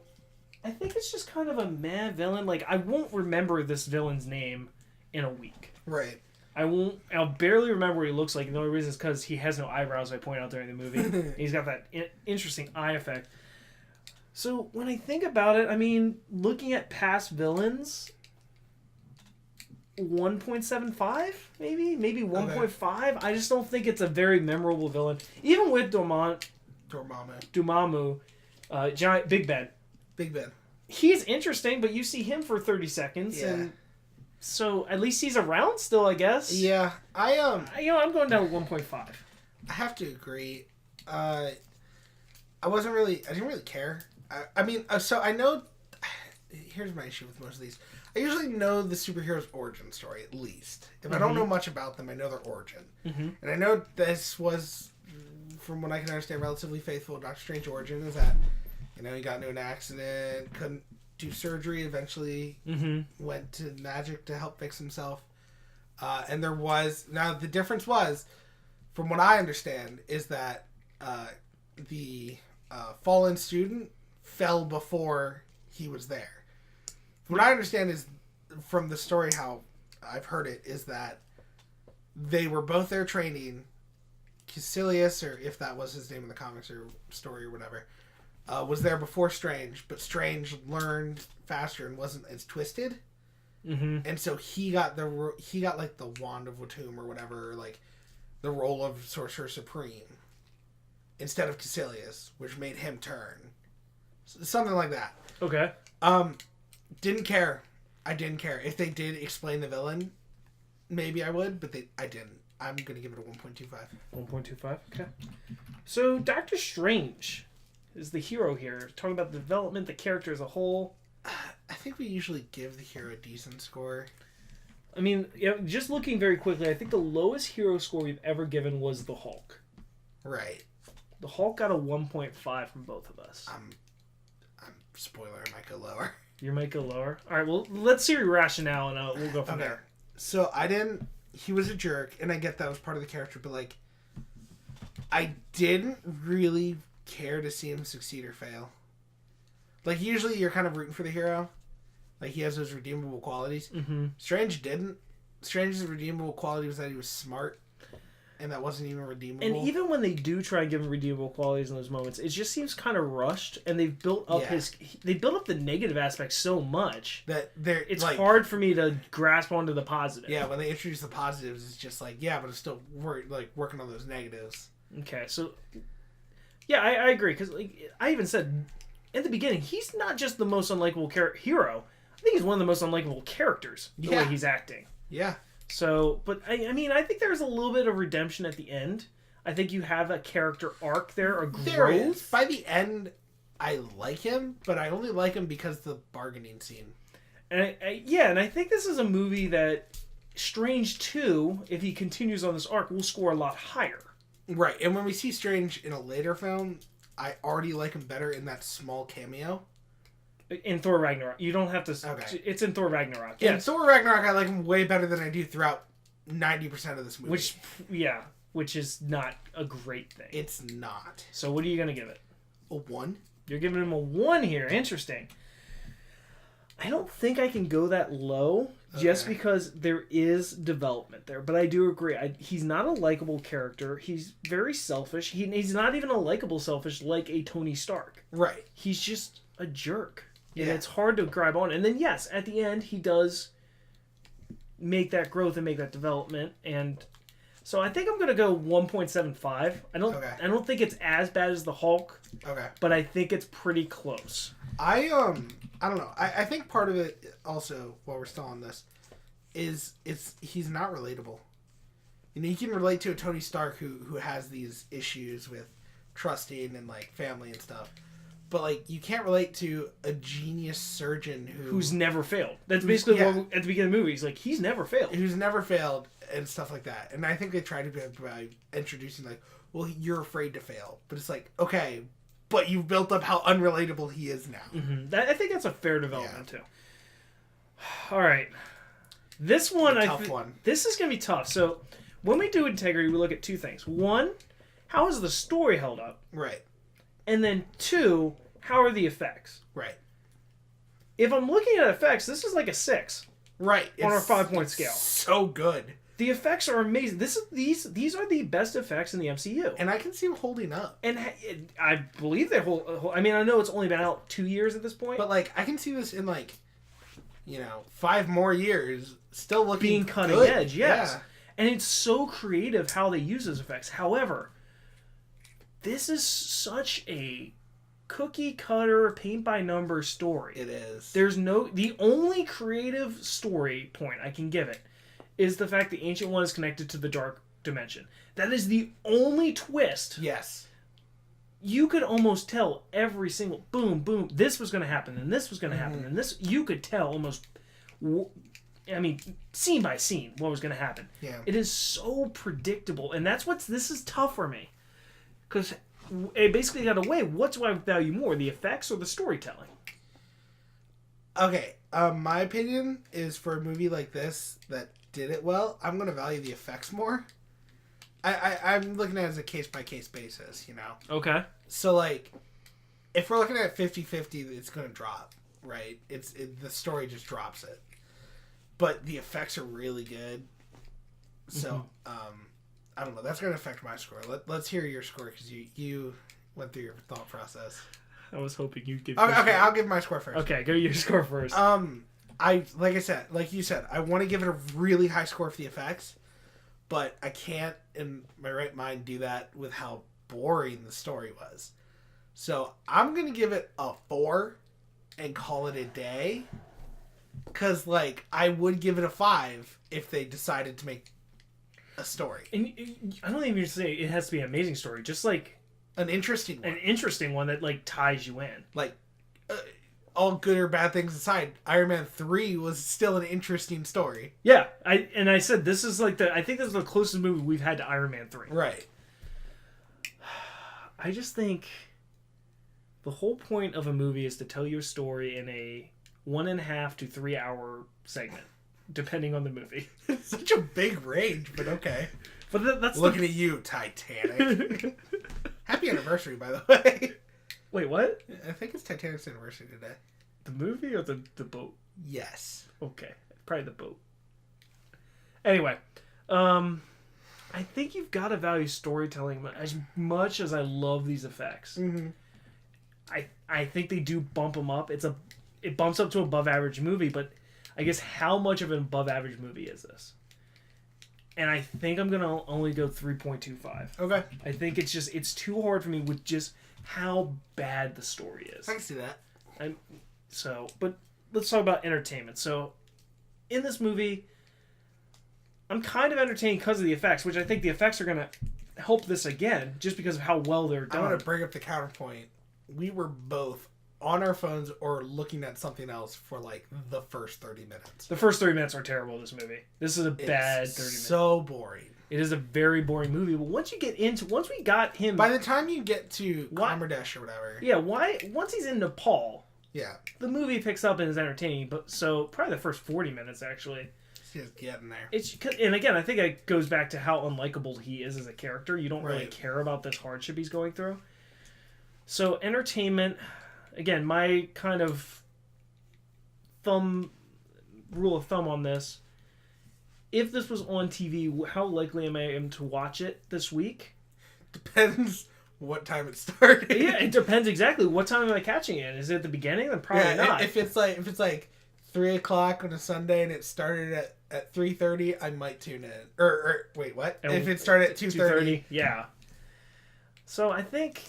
Speaker 2: I think it's just kind of a meh villain. Like, I won't remember this villain's name in a week.
Speaker 1: Right.
Speaker 2: I'll barely remember what he looks like, and the only reason is because he has no eyebrows, I point out during the movie. He's got that interesting eye effect. So, when I think about it, I mean, looking at past villains, 1.75, maybe 1.5. Okay. I just don't think it's a very memorable villain. Even with Dormammu, giant Big Ben.
Speaker 1: Big Ben.
Speaker 2: He's interesting, but you see him for 30 seconds, and So at least he's around still, I guess.
Speaker 1: Yeah,
Speaker 2: I'm going down to 1.5.
Speaker 1: I have to agree. I didn't really care. I mean, so I know. Here's my issue with most of these. I usually know the superhero's origin story at least. If I don't know much about them, I know their origin, and I know this was, from what I can understand, relatively faithful. Doctor Strange origin is that, he got into an accident, couldn't do surgery, eventually went to magic to help fix himself, and the difference was, from what I understand, is that the fallen student fell before he was there. What I understand is, from the story, how I've heard it, is that they were both there training. Caecilius, or if that was his name in the comics or story or whatever, was there before Strange, but Strange learned faster and wasn't as twisted, and so he got like the Wand of Watum or whatever, like the role of Sorcerer Supreme instead of Caecilius, which made him turn, something like that.
Speaker 2: Okay.
Speaker 1: Didn't care. I didn't care. If they did explain the villain, maybe I would, but I didn't. I'm going to give it a 1.25.
Speaker 2: 1.25? Okay. So, Doctor Strange is the hero here. Talking about the development, the character as a whole.
Speaker 1: I think we usually give the hero a decent score.
Speaker 2: I mean, just looking very quickly, I think the lowest hero score we've ever given was the Hulk.
Speaker 1: Right.
Speaker 2: The Hulk got a 1.5 from both of us.
Speaker 1: I'm spoiler, I might go lower.
Speaker 2: You might go lower? All right, well, let's see your rationale, and we'll go from there.
Speaker 1: So, he was a jerk, and I get that was part of the character, but, like, I didn't really care to see him succeed or fail. Like, usually you're kind of rooting for the hero. Like, he has those redeemable qualities. Strange didn't. Strange's redeemable quality was that he was smart, and that wasn't even redeemable.
Speaker 2: And even when they do try and give him redeemable qualities in those moments, it just seems kind of rushed, and they've built up the negative aspects so much
Speaker 1: that it's
Speaker 2: hard for me to grasp onto the positive.
Speaker 1: Yeah, when they introduce the positives, it's just like, yeah, but it's still working on those negatives.
Speaker 2: Okay, so yeah, I agree, because I even said in the beginning, he's not just the most unlikable hero. I think he's one of the most unlikable characters the way he's acting.
Speaker 1: Yeah.
Speaker 2: So, but I mean, I think there's a little bit of redemption at the end. I think you have a character arc there, a growth.
Speaker 1: There is. By the end, I like him, but I only like him because of the bargaining scene.
Speaker 2: And and I think this is a movie that Strange 2, if he continues on this arc, will score a lot higher.
Speaker 1: Right, and when we see Strange in a later film, I already like him better in that small cameo.
Speaker 2: In Thor Ragnarok. You don't have to...
Speaker 1: Okay.
Speaker 2: It's in Thor Ragnarok.
Speaker 1: Yes. In Thor Ragnarok, I like him way better than I do throughout 90% of this movie.
Speaker 2: Which is not a great thing.
Speaker 1: It's not.
Speaker 2: So what are you going to give it?
Speaker 1: A 1?
Speaker 2: You're giving him a 1 here. Interesting. I don't think I can go that low just because there is development there. But I do agree. He's not a likable character. He's very selfish. He's not even a likable selfish like a Tony Stark.
Speaker 1: Right. He's
Speaker 2: just a jerk. Yeah. And it's hard to grab on. And then, yes, at the end, he does make that growth and make that development. And so I think I'm going to go 1.75. I don't think it's as bad as the Hulk.
Speaker 1: Okay. But
Speaker 2: I think it's pretty close.
Speaker 1: I don't know. I think part of it also, while we're still on this, is he's not relatable. You know, you can relate to a Tony Stark who has these issues with trusting and like family and stuff. But like you can't relate to a genius surgeon who's
Speaker 2: never failed. That's basically what at the beginning of the movie. He's like, he's never failed.
Speaker 1: Who's never failed and stuff like that. And I think they try to be by introducing like, well, you're afraid to fail. But it's like, okay, but you've built up how unrelatable he is now.
Speaker 2: Mm-hmm. I think that's a fair development too. All right, this one this is gonna be tough. So when we do integrity, we look at two things. One, how is the story held up?
Speaker 1: Right.
Speaker 2: And then 2, how are the effects?
Speaker 1: Right.
Speaker 2: If I'm looking at effects, this is like a 6.
Speaker 1: Right.
Speaker 2: On our 5-point scale.
Speaker 1: So good.
Speaker 2: The effects are amazing. These are the best effects in the MCU.
Speaker 1: And I can see them holding up.
Speaker 2: And I believe they hold. I mean, I know it's only been out 2 years at this point.
Speaker 1: But like, I can see this in like, 5 more years, still looking
Speaker 2: being cutting
Speaker 1: good.
Speaker 2: Edge. Yes.
Speaker 1: Yeah.
Speaker 2: And it's so creative how they use those effects. However, this is such a cookie cutter, paint by number story.
Speaker 1: It is.
Speaker 2: The only creative story point I can give it is the fact the Ancient One is connected to the Dark Dimension. That is the only twist.
Speaker 1: Yes.
Speaker 2: You could almost tell every single boom, boom, this was going to happen, and this was going to happen, and this, you could tell almost, scene by scene what was going to happen.
Speaker 1: Yeah.
Speaker 2: It is so predictable, and this is tough for me. Because it basically got away, what do I value more, the effects or the storytelling?
Speaker 1: Okay, my opinion is for a movie like this that did it well, I'm going to value the effects more. I'm looking at it as a case-by-case basis, you know?
Speaker 2: Okay.
Speaker 1: So, like, if we're looking at 50-50, it's going to drop, right? The story just drops it. But the effects are really good. So, I don't know. That's going to affect my score. Let's hear your score, because you went through your thought process.
Speaker 2: I was hoping you'd give
Speaker 1: Okay, I'll give my score first.
Speaker 2: Okay, go your score first.
Speaker 1: Like you said, I want to give it a really high score for the effects. But I can't, in my right mind, do that with how boring the story was. So I'm going to give it a 4 and call it a day. Because, like, I would give it a 5 if they decided to make a story.
Speaker 2: And I don't even say it has to be an amazing story. Just, like...
Speaker 1: An interesting one.
Speaker 2: An interesting one that, like, ties you in.
Speaker 1: Like, all good or bad things aside, Iron Man 3 was still an interesting story.
Speaker 2: Yeah, I said this is like I think this is the closest movie we've had to Iron Man 3.
Speaker 1: Right.
Speaker 2: I just think the whole point of a movie is to tell you a story in a 1.5 to 3 hour segment, depending on the movie.
Speaker 1: It's such a big range, but okay.
Speaker 2: But that's
Speaker 1: looking at you, Titanic. Happy anniversary, by the way.
Speaker 2: Wait, what?
Speaker 1: I think it's Titanic's anniversary today.
Speaker 2: The movie or the boat?
Speaker 1: Yes.
Speaker 2: Okay, probably the boat. Anyway, I think you've got to value storytelling as much as I love these effects.
Speaker 1: Mm-hmm.
Speaker 2: I think they do bump them up. It bumps up to above average movie, but I guess how much of an above average movie is this? And I think I'm gonna only go 3.25.
Speaker 1: Okay.
Speaker 2: I think it's too hard for me with just how bad the story is.
Speaker 1: I can see that.
Speaker 2: But let's talk about entertainment. So, in this movie, I'm kind of entertained because of the effects, which I think the effects are going to help this again, just because of how well they're done.
Speaker 1: I want to bring up the counterpoint. We were both on our phones or looking at something else for, like, the first 30 minutes.
Speaker 2: The first 30 minutes are terrible in this movie. This is a bad 30 minutes.
Speaker 1: So boring.
Speaker 2: It is a very boring movie, but once we got him...
Speaker 1: By the time you get to Kammerdesh or whatever...
Speaker 2: Yeah, once he's in Nepal...
Speaker 1: Yeah.
Speaker 2: The movie picks up and is entertaining, but so probably the first 40 minutes, actually.
Speaker 1: He's just getting there.
Speaker 2: And again, I think it goes back to how unlikable he is as a character. You don't really
Speaker 1: Right.
Speaker 2: care about this hardship he's going through. So, entertainment... Again, my kind of rule of thumb on this, if this was on TV, how likely am I to watch it this week?
Speaker 1: Depends what time it started.
Speaker 2: Yeah, it depends exactly. What time am I catching it? Is it at the beginning? Then probably not.
Speaker 1: If it's like 3:00 on a Sunday and it started at 3:30, I might tune in. Or wait, what? If it started at 2:30,
Speaker 2: yeah. So I think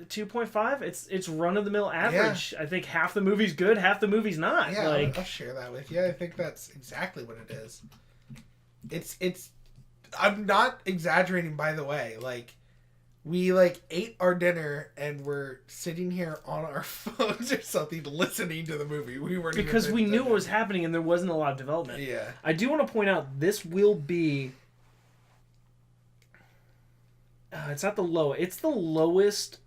Speaker 2: 2.5. It's run of the mill average. Yeah. I think half the movie's good, half the movie's not.
Speaker 1: Yeah, I'll share that with you. I think that's exactly what it is. It's. I'm not exaggerating, by the way. Like, we ate our dinner and we're sitting here on our phones or something, listening to the movie. We weren't
Speaker 2: because we knew what was happening and there wasn't a lot of development.
Speaker 1: Yeah.
Speaker 2: I do want to point out this will be. It's not the low. It's the lowest.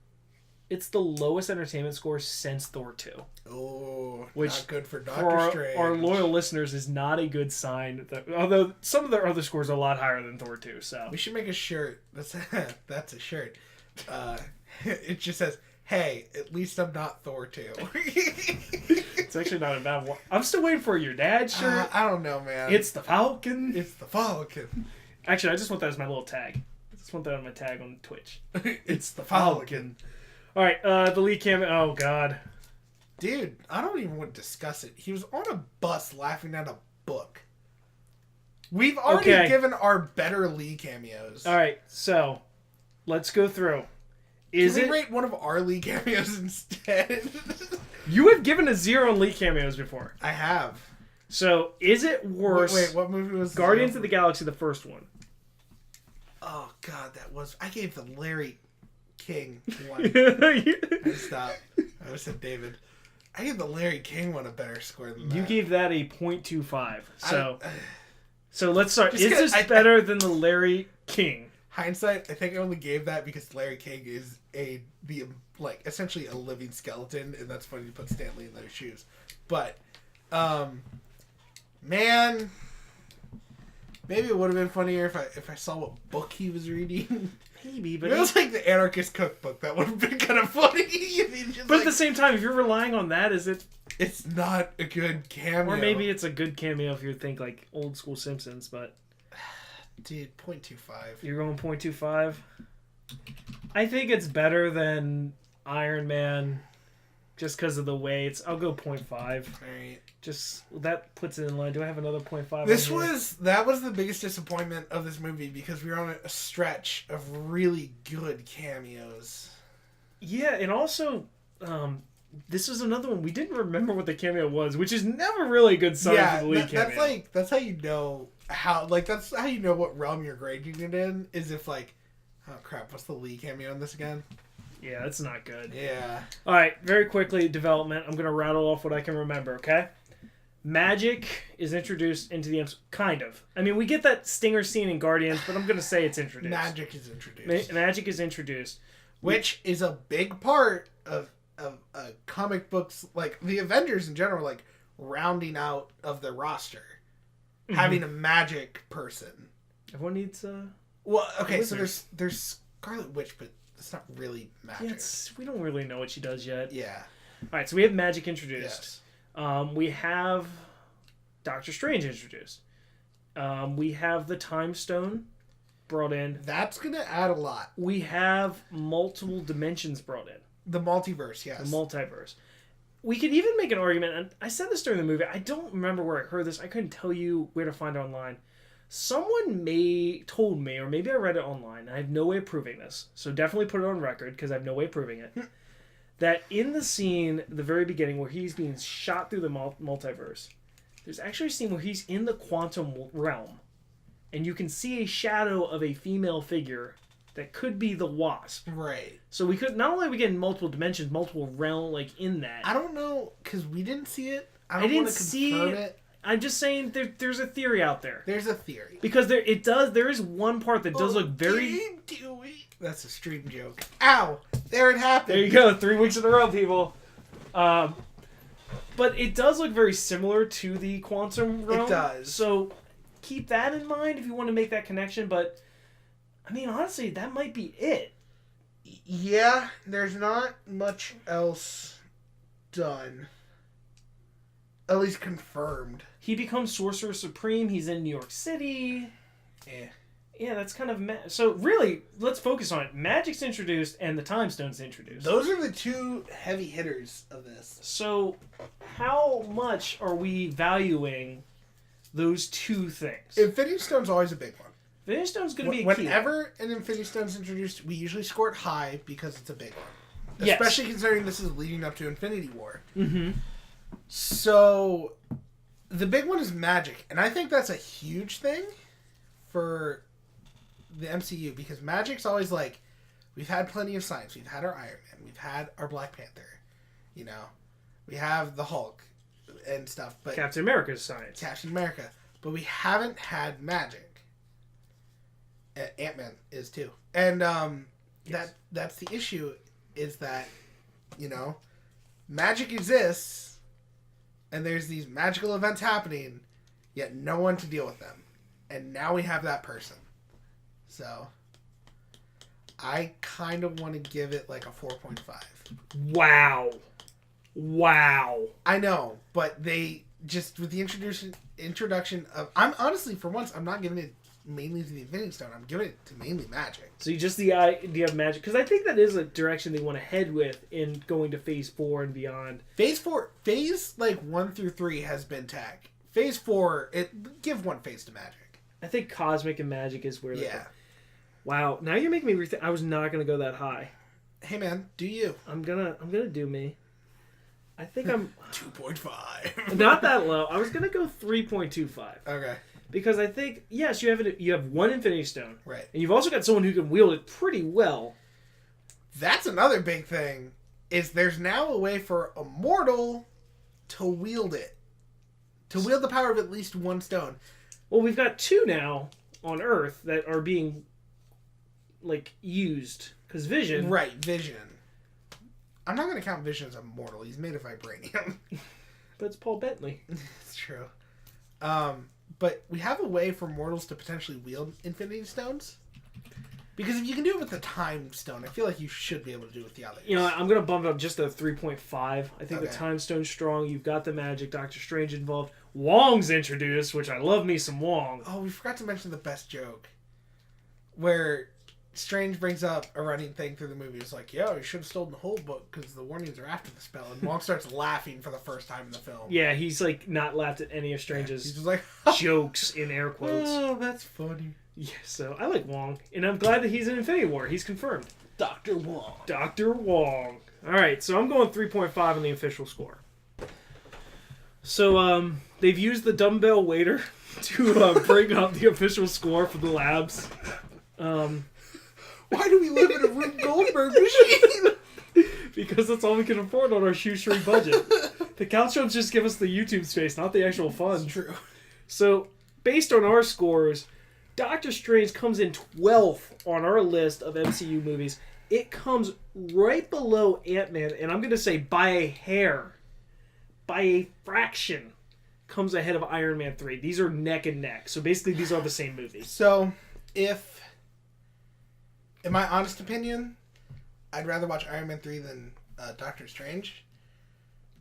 Speaker 2: It's the lowest entertainment score since Thor 2.
Speaker 1: Oh,
Speaker 2: which
Speaker 1: not good for Doctor Strange.
Speaker 2: Our loyal listeners is not a good sign. Although some of their other scores are a lot higher than Thor 2. So
Speaker 1: we should make a shirt. That's a shirt. It just says, "Hey, at least I'm not Thor 2."
Speaker 2: It's actually not a bad one. I'm still waiting for your dad's shirt.
Speaker 1: I don't know, man.
Speaker 2: It's the Falcon.
Speaker 1: It's the Falcon.
Speaker 2: Actually, I just want that as my little tag. I just want that on my tag on Twitch.
Speaker 1: It's the Falcon.
Speaker 2: All right, the lead cameo. Oh God,
Speaker 1: dude, I don't even want to discuss it. He was on a bus laughing at a book. We've already given our better lead cameos.
Speaker 2: All right, so let's go through. Is
Speaker 1: Can
Speaker 2: it?
Speaker 1: we rate one of our Lee cameos instead?
Speaker 2: You have given a 0 on Lee cameos before.
Speaker 1: I have.
Speaker 2: So, is it worse?
Speaker 1: Wait, what movie was
Speaker 2: Guardians of the Galaxy, the first one.
Speaker 1: Oh, God, that was... I gave the Larry King one. I stopped. I was said David. I gave the Larry King one a better score than that.
Speaker 2: You gave that a 0.25. So let's start. Is this
Speaker 1: better
Speaker 2: than the Larry King?
Speaker 1: Hindsight, I think I only gave that because Larry King is essentially a living skeleton, and that's funny to put Stanley in those shoes. But, man, maybe it would have been funnier if I saw what book he was reading.
Speaker 2: Maybe, but
Speaker 1: it was like the Anarchist Cookbook. That would have been kind of funny.
Speaker 2: But at the same time, if you're relying on that, is it?
Speaker 1: It's not a good cameo.
Speaker 2: Or maybe it's a good cameo if you think like old school Simpsons, but...
Speaker 1: Dude, 0.25.
Speaker 2: You're going 0.25? I think it's better than Iron Man just because of the way it's... I'll go 0.5.
Speaker 1: Alright.
Speaker 2: Just, that puts it in line. Do I have another 0.5?
Speaker 1: That was the biggest disappointment of this movie because we were on a stretch of really good cameos.
Speaker 2: Yeah, and also... this is another one. We didn't remember what the cameo was, which is never really a good sign for the lead cameo.
Speaker 1: That's how you know that's how you know what realm you're grading it in, is if like, oh crap, what's the lead cameo in this again?
Speaker 2: Yeah, that's not good.
Speaker 1: Yeah.
Speaker 2: Alright, very quickly, development. I'm going to rattle off what I can remember, okay? Magic is introduced into the... Kind of. I mean, we get that stinger scene in Guardians, but I'm going to say it's introduced.
Speaker 1: Magic is introduced.
Speaker 2: Magic is introduced.
Speaker 1: Which is a big part of comic books, like the Avengers in general, like rounding out of their roster, having a magic person.
Speaker 2: Everyone needs
Speaker 1: well, okay, so there's Scarlet Witch, but it's not really magic.
Speaker 2: Yeah, we don't really know what she does yet.
Speaker 1: Yeah.
Speaker 2: All right, so we have magic introduced.
Speaker 1: Yes.
Speaker 2: We have Doctor Strange introduced. We have the Time Stone brought in.
Speaker 1: That's gonna add a lot.
Speaker 2: We have multiple dimensions brought in.
Speaker 1: The multiverse, yes.
Speaker 2: The multiverse. We could even make an argument, and I said this during the movie, I don't remember where I heard this, I couldn't tell you where to find it online. Someone told me, or maybe I read it online, I have no way of proving this, so definitely put it on record, because I have no way of proving it, that in the scene, the very beginning, where he's being shot through the multiverse, there's actually a scene where he's in the quantum realm, and you can see a shadow of a female figure that could be the Wasp.
Speaker 1: Right.
Speaker 2: So we could, not only are we getting multiple dimensions, multiple realm, like, in that.
Speaker 1: I don't know, because we didn't see it.
Speaker 2: I didn't see it. I'm just saying there's a theory out there.
Speaker 1: There's a theory.
Speaker 2: Because there is one part that does look very...
Speaker 1: That's a stream joke. Ow! There it happened.
Speaker 2: There you go. 3 weeks in a row, people. But it does look very similar to the quantum realm.
Speaker 1: It does.
Speaker 2: So keep that in mind if you want to make that connection, but... I mean, honestly, that might be it.
Speaker 1: Yeah, there's not much else done. At least confirmed.
Speaker 2: He becomes Sorcerer Supreme. He's in New York City. Yeah, that's kind of... So, really, let's focus on it. Magic's introduced, and the Time Stone's introduced.
Speaker 1: Those are the two heavy hitters of this.
Speaker 2: So, how much are we valuing those two things?
Speaker 1: Infinity Stone's always a big one.
Speaker 2: Infinity Stone's going to be a key.
Speaker 1: Whenever an Infinity Stone's introduced, we usually score it high because it's a big one.
Speaker 2: Yes.
Speaker 1: Especially considering this is leading up to Infinity War.
Speaker 2: Mm-hmm.
Speaker 1: So, the big one is magic. And I think that's a huge thing for the MCU. Because magic's always like, we've had plenty of science. We've had our Iron Man. We've had our Black Panther. You know, we have the Hulk and stuff. But
Speaker 2: Captain America's science.
Speaker 1: Captain America. But we haven't had magic. Ant-Man is too. And
Speaker 2: yes.
Speaker 1: that's the issue, is that, you know, magic exists and there's these magical events happening, yet no one to deal with them. And now we have that person. So I kind of want to give it like a 4.5.
Speaker 2: Wow.
Speaker 1: I know, but they just, with the introduction of, I'm honestly, for once, I'm not giving it mainly to the Infinity Stone. I'm giving it to mainly magic.
Speaker 2: So you just the idea of magic, because I think that is a direction they want to head with in going to Phase 4 and beyond.
Speaker 1: Phase like 1 through 3 has been tech. Phase 4, give one phase to magic.
Speaker 2: I think cosmic and magic is where.
Speaker 1: Yeah.
Speaker 2: Wow. Now you're making me rethink. I was not going to go that high.
Speaker 1: Hey man, do you?
Speaker 2: I'm gonna do me. I think I'm
Speaker 1: 2.5.
Speaker 2: not that low. I was gonna go 3.25.
Speaker 1: Okay.
Speaker 2: Because I think yes, you have one Infinity Stone,
Speaker 1: Right.
Speaker 2: and you've also got someone who can wield it pretty well.
Speaker 1: That's another big thing. Is there's now a way for a mortal to wield it, to wield the power of at least one stone.
Speaker 2: Well, we've got two now on Earth that are being used because Vision.
Speaker 1: Right, Vision. I'm not going to count Vision as a mortal. He's made of vibranium.
Speaker 2: But it's Paul Bettany.
Speaker 1: It's true. But we have a way for mortals to potentially wield Infinity Stones. Because if you can do it with the Time Stone, I feel like you should be able to do it with the others.
Speaker 2: You know, I'm going to bump it up just to 3.5. I think the
Speaker 1: Okay.
Speaker 2: Time Stone's strong. You've got the magic. Doctor Strange involved. Wong's introduced, which I love me some Wong.
Speaker 1: Oh, we forgot to mention the best joke. Where Strange brings up a running thing through the movie. It's like, yo, you should have stolen the whole book because the warnings are after the spell. And Wong starts laughing for the first time in the film.
Speaker 2: Yeah, he's not laughed at any of
Speaker 1: He's
Speaker 2: Strange's
Speaker 1: just like,
Speaker 2: jokes in air quotes.
Speaker 1: oh, that's funny.
Speaker 2: Yeah, so I like Wong, and I'm glad that he's in Infinity War. He's confirmed.
Speaker 1: Dr. Wong.
Speaker 2: Dr. Wong. All right, so I'm going 3.5 on the official score. So they've used the dumbbell waiter to bring up the official score for the labs.
Speaker 1: Why do we live in a Rube Goldberg machine?
Speaker 2: Because that's all we can afford on our shoestring budget. The couch shows just give us the YouTube space, not the actual funds.
Speaker 1: True.
Speaker 2: So, based on our scores, Doctor Strange comes in 12th on our list of MCU movies. It comes right below Ant-Man, and I'm going to say by a hair, by a fraction, comes ahead of Iron Man 3. These are neck and neck. So basically, these are the same movies.
Speaker 1: So, in my honest opinion, I'd rather watch Iron Man 3 than Doctor Strange.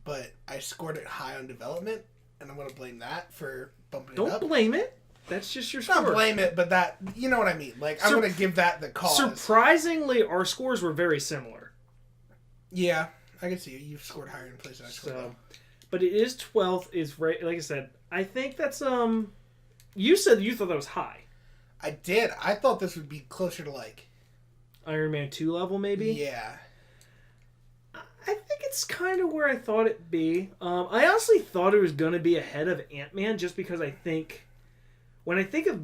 Speaker 1: But I scored it high on development, and I'm going to blame that for bumping it up.
Speaker 2: Don't blame it. That's just your score.
Speaker 1: Not blame it, but that, you know what I mean. Like, I'm going to give that the cause.
Speaker 2: Surprisingly, our scores were very similar.
Speaker 1: Yeah, I can see it. You've scored higher in places I scored low.
Speaker 2: But it is 12th. Is right. Like I said, I think that's You said you thought that was high.
Speaker 1: I did. I thought this would be closer to
Speaker 2: Iron Man 2 level, maybe.
Speaker 1: Yeah.
Speaker 2: I think it's kind of where I thought it'd be. I honestly thought it was going to be ahead of Ant-Man, just because I think when I think of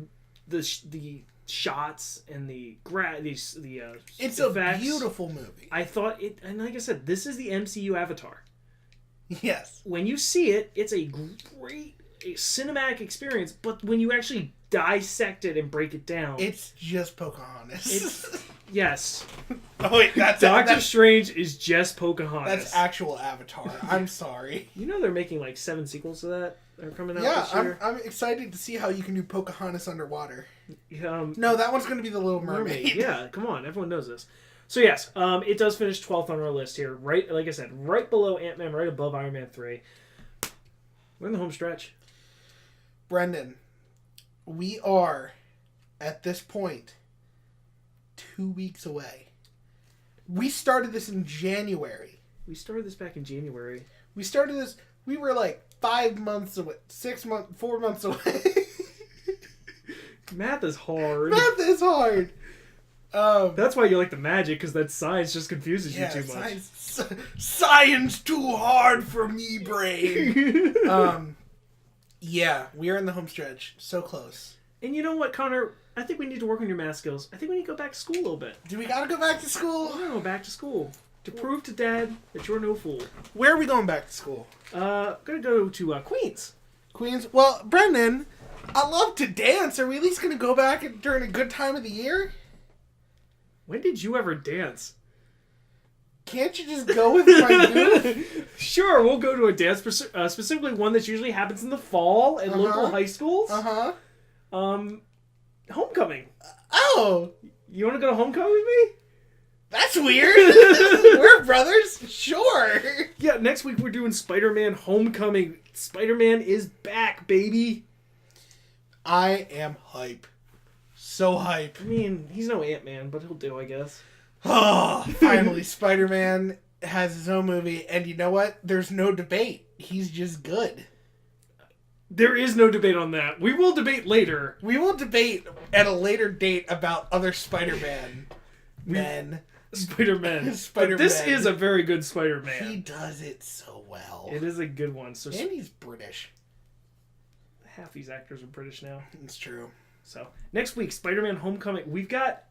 Speaker 2: the shots and the
Speaker 1: it's
Speaker 2: effects,
Speaker 1: a beautiful movie.
Speaker 2: I thought it, and like I said, this is the MCU Avatar.
Speaker 1: Yes.
Speaker 2: When you see it, it's a great cinematic experience, but when you actually dissect it and break it down,
Speaker 1: It's just Pocahontas.
Speaker 2: Yes.
Speaker 1: Oh wait,
Speaker 2: Doctor Strange is just Pocahontas.
Speaker 1: That's actual Avatar. I'm sorry.
Speaker 2: You know they're making 7 sequels to that are coming out
Speaker 1: Yeah,
Speaker 2: this year?
Speaker 1: I'm excited to see how you can do Pocahontas underwater.
Speaker 2: Yeah,
Speaker 1: No, that one's going to be the Little Mermaid.
Speaker 2: Yeah, come on, everyone knows this. So yes, it does finish 12th on our list here. Right, like I said, right below Ant-Man, right above Iron Man 3. We're in the home stretch.
Speaker 1: Brendon, we are, at this point, 2 weeks away. We started this in January.
Speaker 2: We started this back in January.
Speaker 1: We were 5 months away, 4 months away.
Speaker 2: Math is hard.
Speaker 1: Math is hard.
Speaker 2: That's why you like the magic, because that science just confuses you too much.
Speaker 1: Science too hard for me, brain. Yeah, we are in the home stretch. So close.
Speaker 2: And you know what, Connor? I think we need to work on your math skills. I think we need to go back to school a little bit.
Speaker 1: Do we gotta go back to school?
Speaker 2: We're gonna go back to school to prove to Dad that you're no fool.
Speaker 1: Where are we going back to school?
Speaker 2: Gonna go to Queens.
Speaker 1: Queens? Well, Brendon, I love to dance. Are we at least gonna go back during a good time of the year?
Speaker 2: When did you ever dance?
Speaker 1: Can't you just go with my youth?
Speaker 2: Sure, we'll go to a dance, specifically one that usually happens in the fall at local high schools. Homecoming.
Speaker 1: Oh!
Speaker 2: You want to go to homecoming with me?
Speaker 1: That's weird. We're brothers? Sure.
Speaker 2: Yeah, next week we're doing Spider-Man Homecoming. Spider-Man is back, baby.
Speaker 1: I am hype. So hype.
Speaker 2: I mean, he's no Ant-Man, but he'll do, I guess.
Speaker 1: Oh, finally, Spider-Man has his own movie, and you know what? There's no debate. He's just good.
Speaker 2: There is no debate on that. We will debate later.
Speaker 1: We will debate at a later date about other Spider-Man men.
Speaker 2: Spider-Man.
Speaker 1: Spider-Man.
Speaker 2: But this is a very good
Speaker 1: He
Speaker 2: Spider-Man.
Speaker 1: does it so well.
Speaker 2: It is a good one. So
Speaker 1: And he's British.
Speaker 2: half these actors are British now.
Speaker 1: It's true.
Speaker 2: So next week, Spider-Man: Homecoming. We've got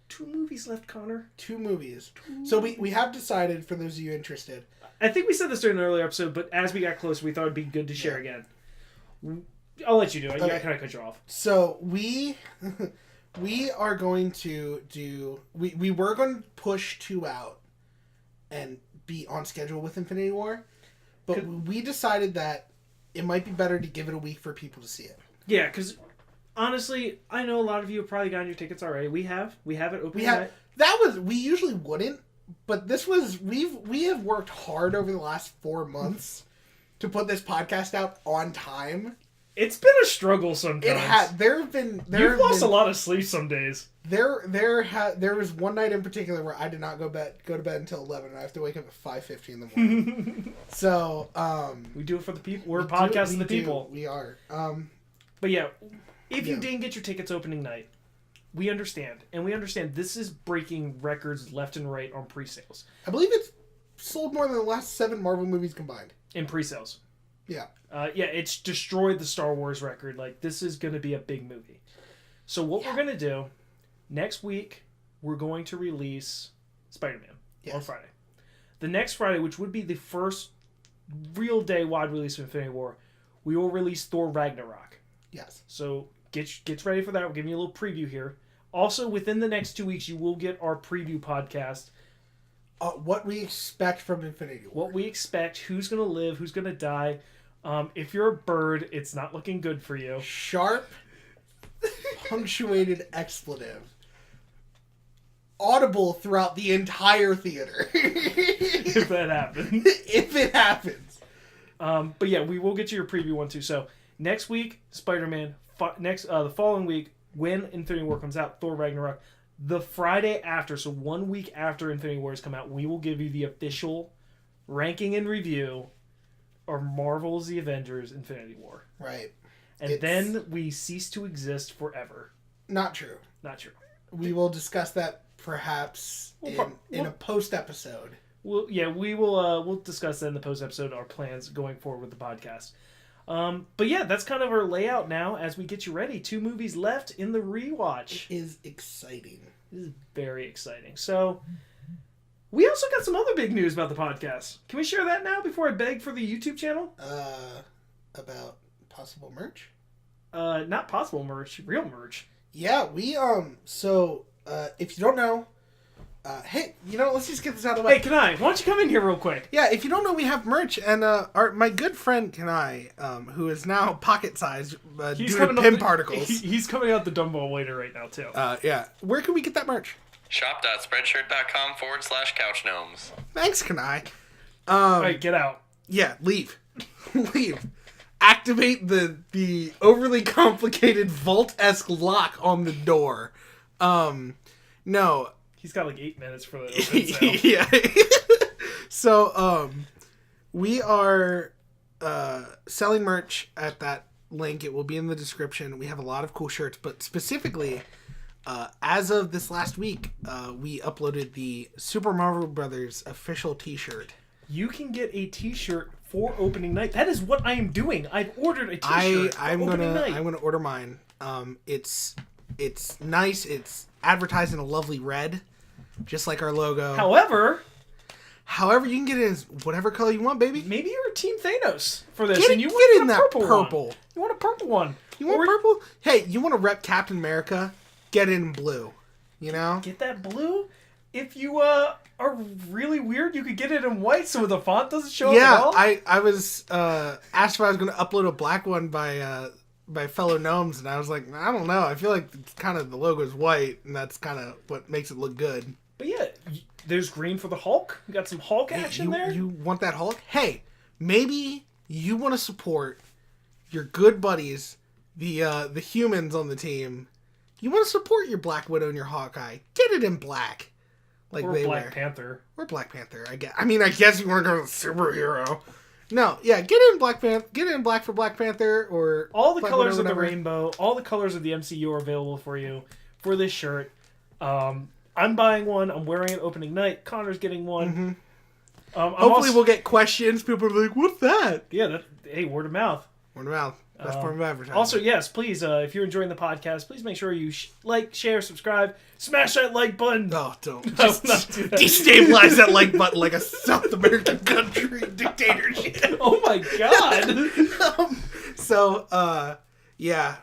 Speaker 2: 2 movies left, Connor.
Speaker 1: 2 movies. So we have decided, for those of you interested.
Speaker 2: I think we said this during an earlier episode, but as we got closer, we thought it'd be good to share again. I'll let you do it.
Speaker 1: Okay.
Speaker 2: I kind of cut you off.
Speaker 1: So we are going to do. We were going to push 2 out and be on schedule with Infinity War, but we decided that it might be better to give it a week for people to see it.
Speaker 2: Yeah, because honestly, I know a lot of you have probably gotten your tickets already. We have it open.
Speaker 1: We usually wouldn't, but this was we have worked hard over the last 4 months to put this podcast out on time.
Speaker 2: It's been a struggle sometimes.
Speaker 1: It had. You've
Speaker 2: lost a lot of sleep some days.
Speaker 1: There was one night in particular where I did not go to bed until 11, and I have to wake up at 5:50 in the morning. So we
Speaker 2: do it for the people. We're podcasting the people.
Speaker 1: We are.
Speaker 2: But yeah, if you didn't get your tickets opening night, we understand, and we understand this is breaking records left and right on pre-sales.
Speaker 1: I believe it's sold more than the last 7 Marvel movies combined
Speaker 2: in pre-sales.
Speaker 1: Yeah.
Speaker 2: It's destroyed the Star Wars record. Like, this is going to be a big movie. So what we're going to do, next week, we're going to release Spider-Man on Friday. The next Friday, which would be the first real day wide release of Infinity War, we will release Thor Ragnarok.
Speaker 1: Yes.
Speaker 2: So get ready for that. We'll give you a little preview here. Also, within the next 2 weeks, you will get our preview podcast.
Speaker 1: What we expect from Infinity War.
Speaker 2: What we expect, who's going to live, who's going to die. If you're a bird, it's not looking good for you.
Speaker 1: Sharp, punctuated expletive. Audible throughout the entire theater.
Speaker 2: If that happens.
Speaker 1: If it happens.
Speaker 2: But yeah, we will get to your preview one too. So next week, Spider-Man. The following week, when Infinity War comes out, Thor Ragnarok. The Friday after, so 1 week after Infinity War has come out, we will give you the official ranking and review of Marvel's The Avengers Infinity War.
Speaker 1: Right.
Speaker 2: And then we cease to exist forever.
Speaker 1: Not true.
Speaker 2: Not true.
Speaker 1: We will discuss that perhaps in a post episode.
Speaker 2: We'll discuss that in the post episode, our plans going forward with the podcast. But yeah, that's kind of our layout now as we get you ready. 2 movies left in the rewatch.
Speaker 1: It is exciting.
Speaker 2: This is very exciting. So, we also got some other big news about the podcast. Can we share that now before I beg for the YouTube channel?
Speaker 1: About possible merch?
Speaker 2: Not possible merch, real merch.
Speaker 1: Yeah, we, so, if you don't know, hey, let's just get this out of the way.
Speaker 2: Hey, Kanai, why don't you come in here real quick?
Speaker 1: Yeah, if you don't know, we have merch, and my good friend Kanai, who is now pocket-sized due to pin particles.
Speaker 2: He's coming out the Dumbo waiter right now, too.
Speaker 1: Yeah. Where can we get that merch?
Speaker 3: Shop.spreadshirt.com/couchgnomes.
Speaker 1: Thanks, Kanai.
Speaker 2: Alright, get out.
Speaker 1: Yeah, leave. Leave. Activate the overly complicated vault-esque lock on the door. No.
Speaker 2: He's got like 8 minutes for the open sale.
Speaker 1: Yeah. So, we are selling merch at that link. It will be in the description. We have a lot of cool shirts, but specifically, as of this last week, we uploaded the Super Mario Brothers official t-shirt.
Speaker 2: You can get a t-shirt for opening night. That is what I am doing. I've ordered a t-shirt
Speaker 1: I'm gonna order mine. It's nice. It's advertised in a lovely red, just like our logo.
Speaker 2: However,
Speaker 1: you can get it as whatever color you want, baby.
Speaker 2: Maybe you're Team Thanos for this,
Speaker 1: Get
Speaker 2: and you
Speaker 1: in
Speaker 2: want
Speaker 1: that purple.
Speaker 2: One. You want a purple one.
Speaker 1: You want purple? Hey, you want to rep Captain America? Get it in blue.
Speaker 2: Get that blue. If you are really weird, you could get it in white so the font doesn't show up at all.
Speaker 1: I was asked if I was going to upload a black one by fellow gnomes, and I was like, I don't know. I feel like it's kind of the logo's white, and that's kind of what makes it look good.
Speaker 2: But yeah, there's green for the Hulk. You got some Hulk action there.
Speaker 1: You want that Hulk? Hey, maybe you want to support your good buddies, the humans on the team. You want to support your Black Widow and your Hawkeye. Get it in black. Like
Speaker 2: or
Speaker 1: they
Speaker 2: Black
Speaker 1: wear.
Speaker 2: Panther.
Speaker 1: Or Black Panther, I guess. I mean, I guess you want to go with superhero. No, yeah, get it in Black Panther. Get it in black for Black Panther or
Speaker 2: all the
Speaker 1: Black
Speaker 2: colors
Speaker 1: Widow,
Speaker 2: of the
Speaker 1: whatever.
Speaker 2: rainbow. All the colors of the MCU are available for you for this shirt. I'm buying one. I'm wearing it opening night. Connor's getting one.
Speaker 1: Mm-hmm.
Speaker 2: Hopefully
Speaker 1: we'll get questions. People are like, "What's that?"
Speaker 2: Yeah. Hey, word of mouth.
Speaker 1: Word of mouth. Best form of advertising.
Speaker 2: Also, yes, please, if you're enjoying the podcast, please make sure you like, share, subscribe, smash that like button.
Speaker 1: No, don't.
Speaker 2: I will not do that.
Speaker 1: Destabilize that like button like a South American country dictatorship.
Speaker 2: Oh my god.
Speaker 1: Yeah.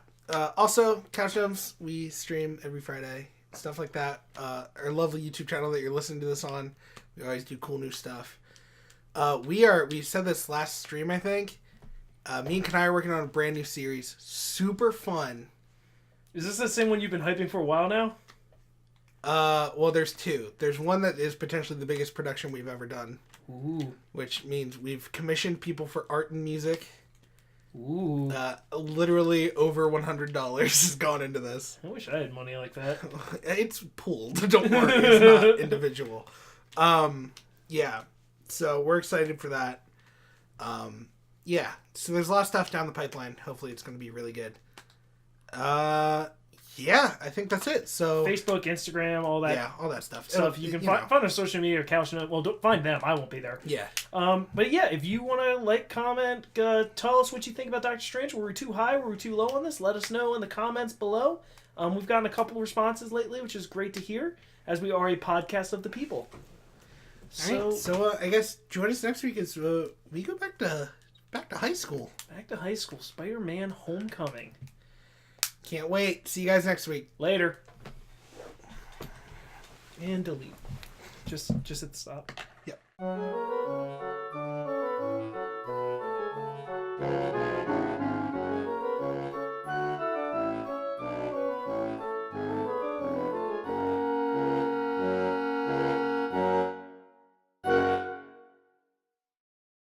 Speaker 1: Also, Couch Gnomes, we stream every Friday. Stuff like that. Our lovely YouTube channel that you're listening to this on. We always do cool new stuff. We said this last stream, I think. Me and Kanai are working on a brand new series. Super fun.
Speaker 2: Is this the same one you've been hyping for a while now?
Speaker 1: Well, there's two. There's one that is potentially the biggest production we've ever done.
Speaker 2: Ooh.
Speaker 1: Which means we've commissioned people for art and music.
Speaker 2: Ooh.
Speaker 1: Literally over $100 has gone into this.
Speaker 2: I wish I had money like that.
Speaker 1: It's pooled. Don't worry. It's not individual. Yeah. So we're excited for that. Yeah. So there's a lot of stuff down the pipeline. Hopefully it's going to be really good. Yeah, I think that's it. So
Speaker 2: Facebook, Instagram, all that.
Speaker 1: Yeah, all that stuff.
Speaker 2: So if you can find our social media or Couch Note, well, don't find them. I won't be there.
Speaker 1: Yeah.
Speaker 2: But yeah, if you want to like, comment, tell us what you think about Doctor Strange. Were we too high? Were we too low on this? Let us know in the comments below. We've gotten a couple of responses lately, which is great to hear, as we are a podcast of the people.
Speaker 1: So, so I guess join us next week as we go back to high school.
Speaker 2: Back to high school. Spider-Man Homecoming.
Speaker 1: Can't wait. See you guys next week.
Speaker 2: Later. And delete. Just hit the stop.
Speaker 1: Yep.